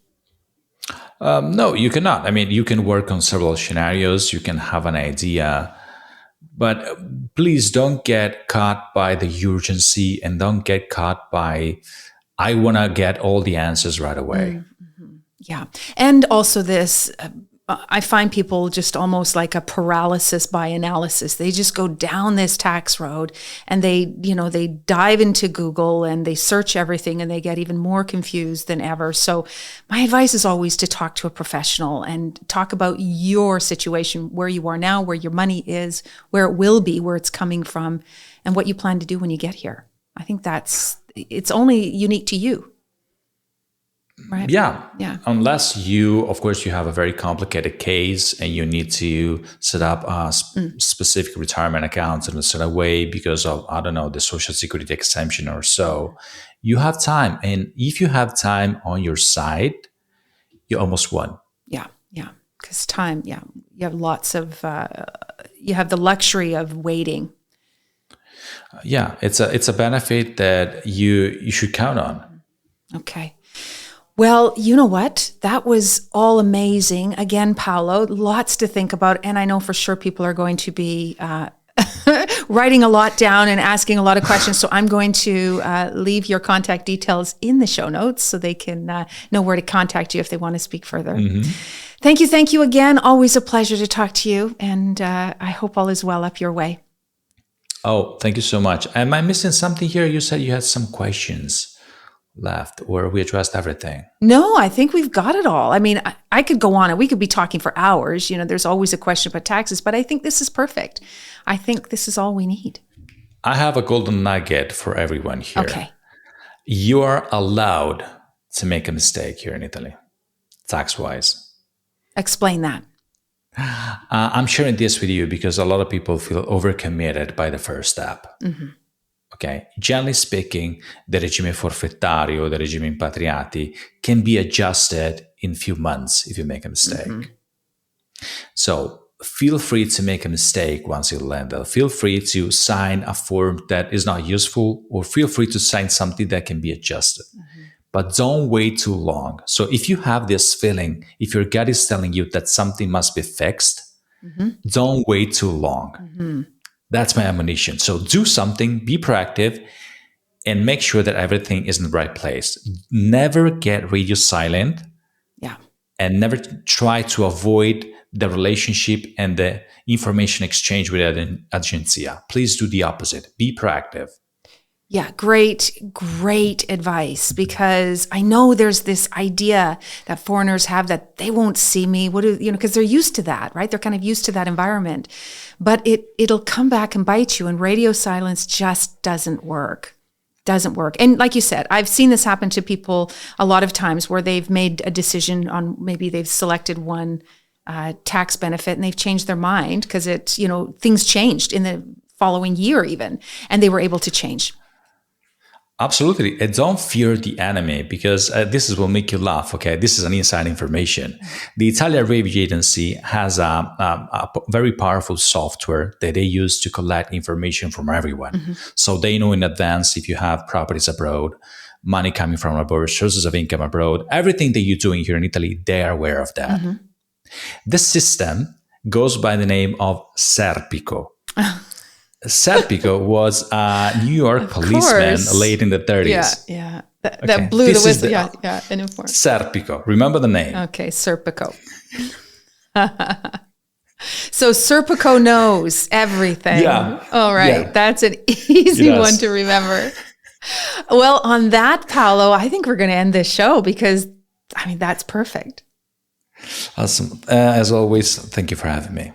No, you cannot. I mean, you can work on several scenarios. You can have an idea, but please don't get caught by the urgency and don't get caught by, I want to get all the answers right away. Yeah. And also this, I find people just almost like a paralysis by analysis. They just go down this tax road and they dive into Google and they search everything and they get even more confused than ever. So my advice is always to talk to a professional and talk about your situation, where you are now, where your money is, where it will be, where it's coming from, and what you plan to do when you get here. I think it's only unique to you. Right. Yeah. Unless you have a very complicated case and you need to set up a specific retirement account in a certain way because of, the Social Security exemption or so, you have time. And if you have time on your side, you almost won. Yeah. Because time, you have lots of, you have the luxury of waiting. It's a benefit that you should count on. Okay. Well, you know what? That was all amazing. Again, Paolo, lots to think about. And I know for sure people are going to be writing a lot down and asking a lot of questions. So I'm going to leave your contact details in the show notes so they can know where to contact you if they want to speak further. Mm-hmm. Thank you again. Always a pleasure to talk to you. And I hope all is well up your way. Oh, thank you so much. Am I missing something here? You said you had some questions left, or we addressed everything. No, I think we've got it all. I mean, I could go on and we could be talking for hours. You know, there's always a question about taxes, but I think this is perfect. I think this is all we need. I have a golden nugget for everyone here. Okay. You are allowed to make a mistake here in Italy, tax-wise. Explain that. I'm sharing this with you because a lot of people feel overcommitted by the first step. Mm-hmm. Okay. Generally speaking, the regime forfettario, the regime impatriati can be adjusted in few months if you make a mistake. Mm-hmm. So feel free to make a mistake once you land. Feel free to sign a form that is not useful, or feel free to sign something that can be adjusted. Mm-hmm. But don't wait too long. So if you have this feeling, if your gut is telling you that something must be fixed, mm-hmm. don't wait too long. Mm-hmm. That's my admonition. So do something, be proactive, and make sure that everything is in the right place. Never get radio silent. Yeah. And never try to avoid the relationship and the information exchange with an agencia. Please do the opposite. Be proactive. Yeah, great advice, because I know there's this idea that foreigners have that they won't see me. Because they're used to that, right? They're kind of used to that environment, but it'll come back and bite you, and radio silence just doesn't work. And like you said, I've seen this happen to people a lot of times where they've made a decision on, maybe they've selected one tax benefit and they've changed their mind because things changed in the following year even, and they were able to change. Absolutely. And don't fear the enemy, because this will make you laugh. Okay. This is an inside information. The Italian Revenue Agency has a very powerful software that they use to collect information from everyone. Mm-hmm. So they know in advance if you have properties abroad, money coming from abroad, sources of income abroad, everything that you're doing here in Italy, they are aware of that. Mm-hmm. This system goes by the name of Serpico. Serpico was a New York policeman late in the 30s. Yeah. That blew the whistle. An informer. Serpico. Remember the name. Okay, Serpico. So Serpico knows everything. Yeah. All right. Yeah. That's an easy one to remember. Well, on that, Paolo, I think we're going to end this show because, that's perfect. Awesome. As always, thank you for having me.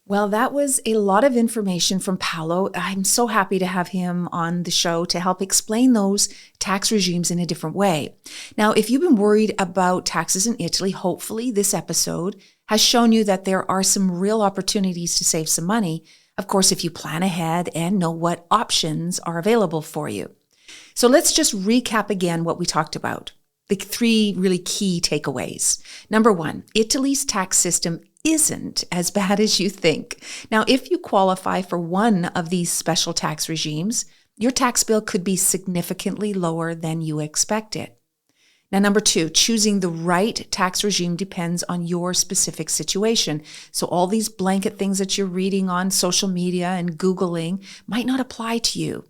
Well, that was a lot of information from Paolo. I'm so happy to have him on the show to help explain those tax regimes in a different way. Now, if you've been worried about taxes in Italy, hopefully this episode has shown you that there are some real opportunities to save some money. Of course, if you plan ahead and know what options are available for you. So let's just recap again what we talked about. The 3 really key takeaways. Number 1, Italy's tax system isn't as bad as you think. Now, if you qualify for one of these special tax regimes, your tax bill could be significantly lower than you expected. Now, number 2, choosing the right tax regime depends on your specific situation. So all these blanket things that you're reading on social media and Googling might not apply to you.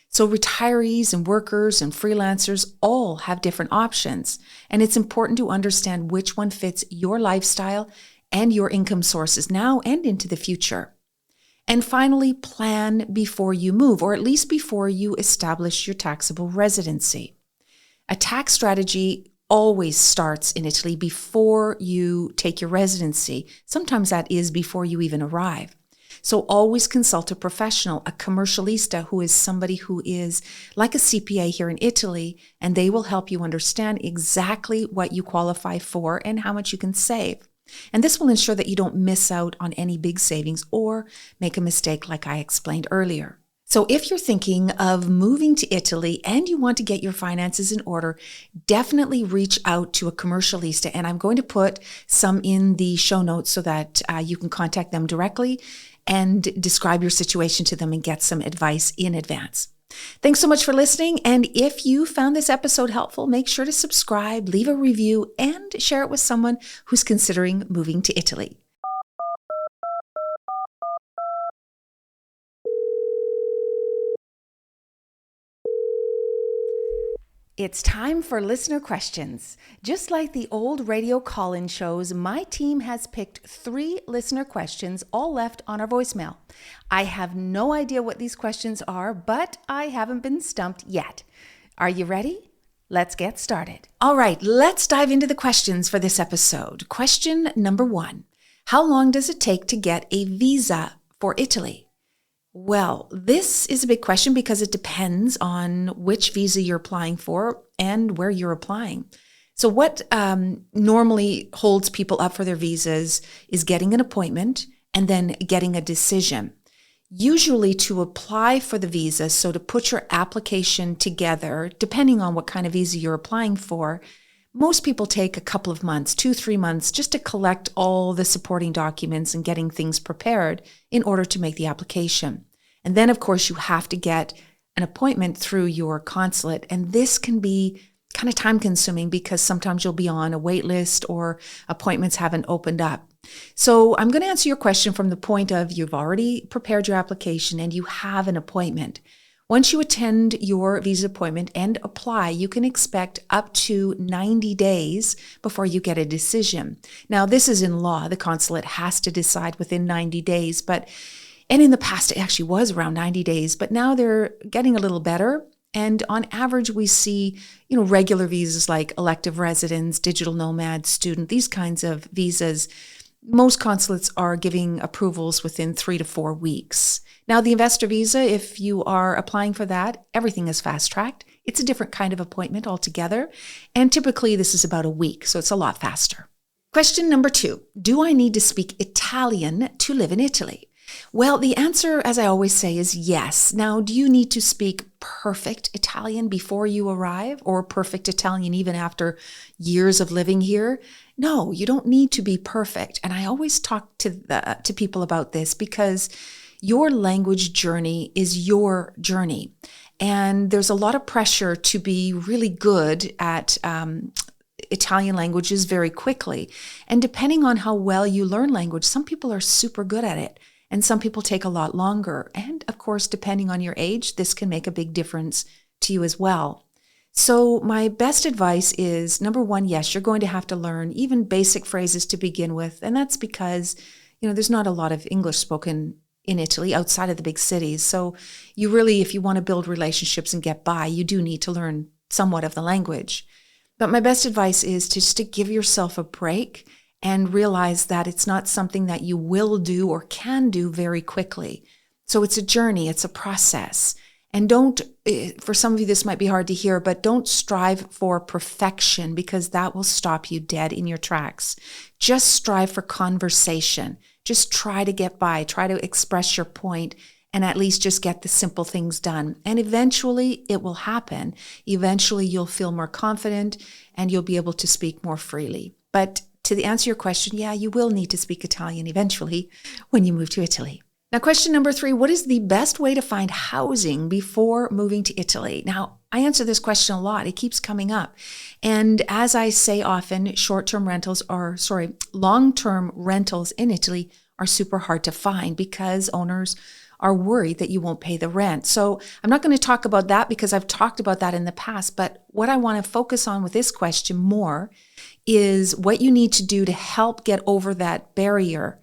So retirees and workers and freelancers all have different options, and it's important to understand which one fits your lifestyle and your income sources now and into the future. And finally, plan before you move, or at least before you establish your taxable residency. A tax strategy always starts in Italy before you take your residency. Sometimes that is before you even arrive. So always consult a professional, a commercialista, who is somebody who is like a CPA here in Italy, and they will help you understand exactly what you qualify for and how much you can save. And this will ensure that you don't miss out on any big savings or make a mistake like I explained earlier. So if you're thinking of moving to Italy and you want to get your finances in order, definitely reach out to a commercialista. And I'm going to put some in the show notes so that you can contact them directly and describe your situation to them and get some advice in advance. Thanks so much for listening. And if you found this episode helpful, make sure to subscribe, leave a review, and share it with someone who's considering moving to Italy. It's time for listener questions. Just like the old radio call-in shows, my team has picked 3 listener questions, all left on our voicemail. I have no idea what these questions are, but I haven't been stumped yet. Are you ready? Let's get started. All right, let's dive into the questions for this episode. Question number 1. How long does it take to get a visa for Italy? Well, this is a big question because it depends on which visa you're applying for and where you're applying. So what normally holds people up for their visas is getting an appointment and then getting a decision. Usually to apply for the visa, so to put your application together, depending on what kind of visa you're applying for, most people take a couple of months, 2-3 months, just to collect all the supporting documents and getting things prepared in order to make the application. And then, of course, you have to get an appointment through your consulate. And this can be kind of time consuming because sometimes you'll be on a wait list or appointments haven't opened up. So I'm going to answer your question from the point of you've already prepared your application and you have an appointment. Once you attend your visa appointment and apply, you can expect up to 90 days before you get a decision. Now, this is in law. The consulate has to decide within 90 days, and in the past, it actually was around 90 days, but now they're getting a little better. And on average, we see, regular visas like elective residence, digital nomad, student, these kinds of visas. Most consulates are giving approvals within 3 to 4 weeks. Now, the investor visa, if you are applying for that, everything is fast-tracked. It's a different kind of appointment altogether. And typically, this is about a week, so it's a lot faster. Question number 2, do I need to speak Italian to live in Italy? Well, the answer, as I always say, is yes. Now, do you need to speak perfect Italian before you arrive, or perfect Italian even after years of living here? No, you don't need to be perfect. And I always talk to people about this because your language journey is your journey. And there's a lot of pressure to be really good at Italian languages very quickly. And depending on how well you learn language, some people are super good at it. And some people take a lot longer. And of course, depending on your age, this can make a big difference to you as well. So my best advice is, number 1, yes, you're going to have to learn even basic phrases to begin with. And that's because, there's not a lot of English spoken in Italy outside of the big cities. So you really, if you want to build relationships and get by, you do need to learn somewhat of the language. But my best advice is just to give yourself a break and realize that it's not something that you will do or can do very quickly. So it's a journey, it's a process. And for some of you this might be hard to hear, but don't strive for perfection because that will stop you dead in your tracks. Just strive for conversation. Just try to get by, try to express your point, and at least just get the simple things done. And eventually it will happen. Eventually you'll feel more confident and you'll be able to speak more freely. But to answer your question, yeah, you will need to speak Italian eventually when you move to Italy. Now, question number 3, what is the best way to find housing before moving to Italy? Now, I answer this question a lot. It keeps coming up. And as I say often, long-term rentals in Italy are super hard to find because owners are worried that you won't pay the rent. So I'm not going to talk about that because I've talked about that in the past. But what I want to focus on with this question more is what you need to do to help get over that barrier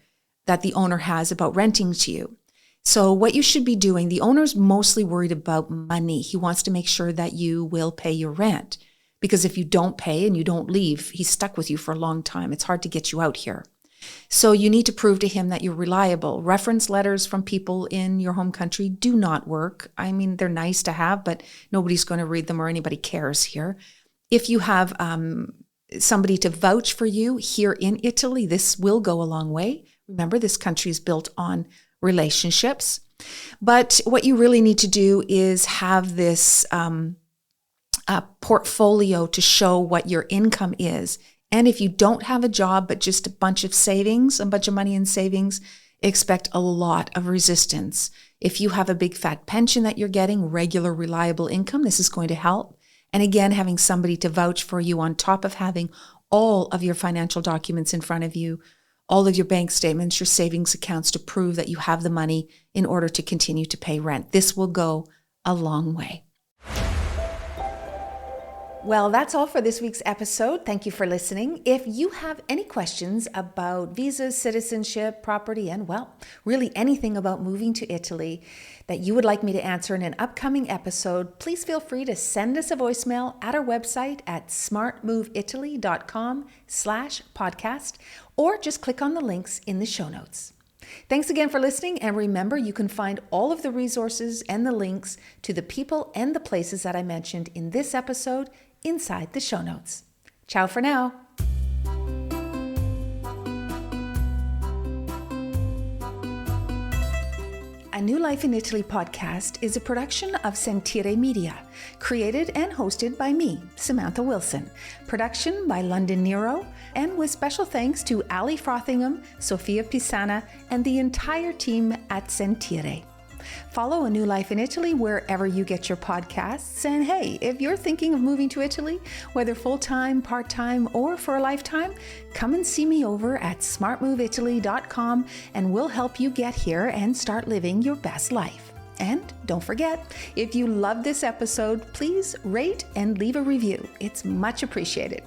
that the owner has about renting to you. So what you should be doing, the owner's mostly worried about money. He wants to make sure that you will pay your rent because if you don't pay and you don't leave, he's stuck with you for a long time. It's hard to get you out here. So you need to prove to him that you're reliable. Reference letters from people in your home country do not work. I mean, they're nice to have, but nobody's going to read them or anybody cares here. If you have somebody to vouch for you here in Italy, this will go a long way. Remember, this country is built on relationships. But what you really need to do is have this portfolio to show what your income is. And if you don't have a job, but just a bunch of money in savings, expect a lot of resistance. If you have a big fat pension that you're getting, regular, reliable income, this is going to help. And again, having somebody to vouch for you on top of having all of your financial documents in front of you, all of your bank statements, your savings accounts to prove that you have the money in order to continue to pay rent. This will go a long way. Well, that's all for this week's episode. Thank you for listening. If you have any questions about visas, citizenship, property, and well, really anything about moving to Italy that you would like me to answer in an upcoming episode, please feel free to send us a voicemail at our website at smartmoveitaly.com/podcast, or just click on the links in the show notes. Thanks again for listening, and remember, you can find all of the resources and the links to the people and the places that I mentioned in this episode inside the show notes. Ciao for now. A New Life in Italy podcast is a production of Sentire Media, created and hosted by me, Samantha Wilson. Production by London Nero, and with special thanks to Ali Frothingham, Sofia Pisana, and the entire team at Sentire. Follow A New Life in Italy wherever you get your podcasts. And hey, if you're thinking of moving to Italy, whether full-time, part-time, or for a lifetime, come and see me over at smartmoveitaly.com and we'll help you get here and start living your best life. And don't forget, if you love this episode, please rate and leave a review. It's much appreciated.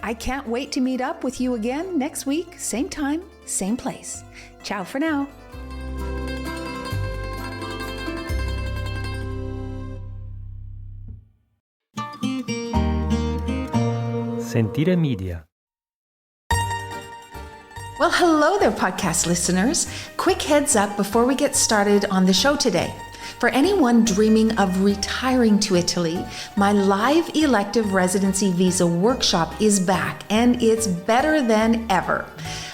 I can't wait to meet up with you again next week, same time, same place. Ciao for now. Sentire Media. Well, hello there, podcast listeners. Quick heads up before we get started on the show today. For anyone dreaming of retiring to Italy, my live elective residency visa workshop is back, and it's better than ever.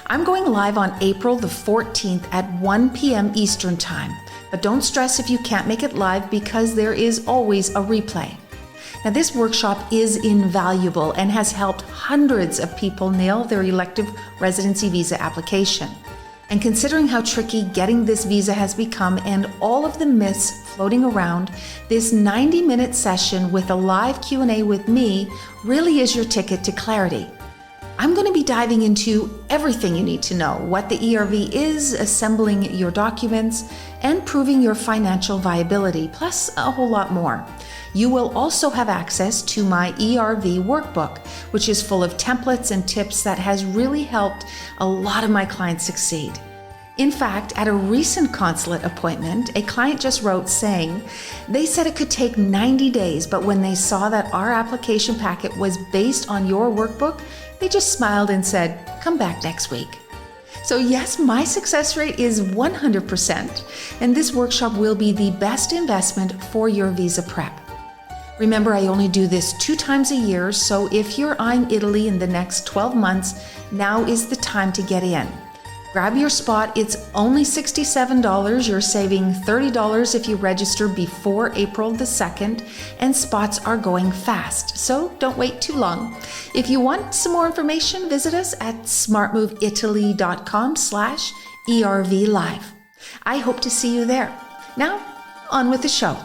I'm going live on April the 14th at 1 p.m. Eastern Time. But don't stress if you can't make it live, because there is always a replay. Now, this workshop is invaluable and has helped hundreds of people nail their elective residency visa application. And considering how tricky getting this visa has become and all of the myths floating around, this 90-minute session with a live Q&A with me really is your ticket to clarity. I'm going to be diving into everything you need to know: what the ERV is, assembling your documents, and proving your financial viability, plus a whole lot more. You will also have access to my ERV workbook, which is full of templates and tips that has really helped a lot of my clients succeed. In fact, at a recent consulate appointment, a client just wrote saying they said it could take 90 days, but when they saw that our application packet was based on your workbook, they just smiled and said, "Come back next week." So yes, my success rate is 100%, and this workshop will be the best investment for your visa prep. Remember, I only do this 2 times a year, so if you're eyeing Italy in the next 12 months, now is the time to get in. Grab your spot. It's only $67. You're saving $30 if you register before April the 2nd, and spots are going fast, so don't wait too long. If you want some more information, visit us at smartmoveitaly.com/ERV live. I hope to see you there. Now, on with the show.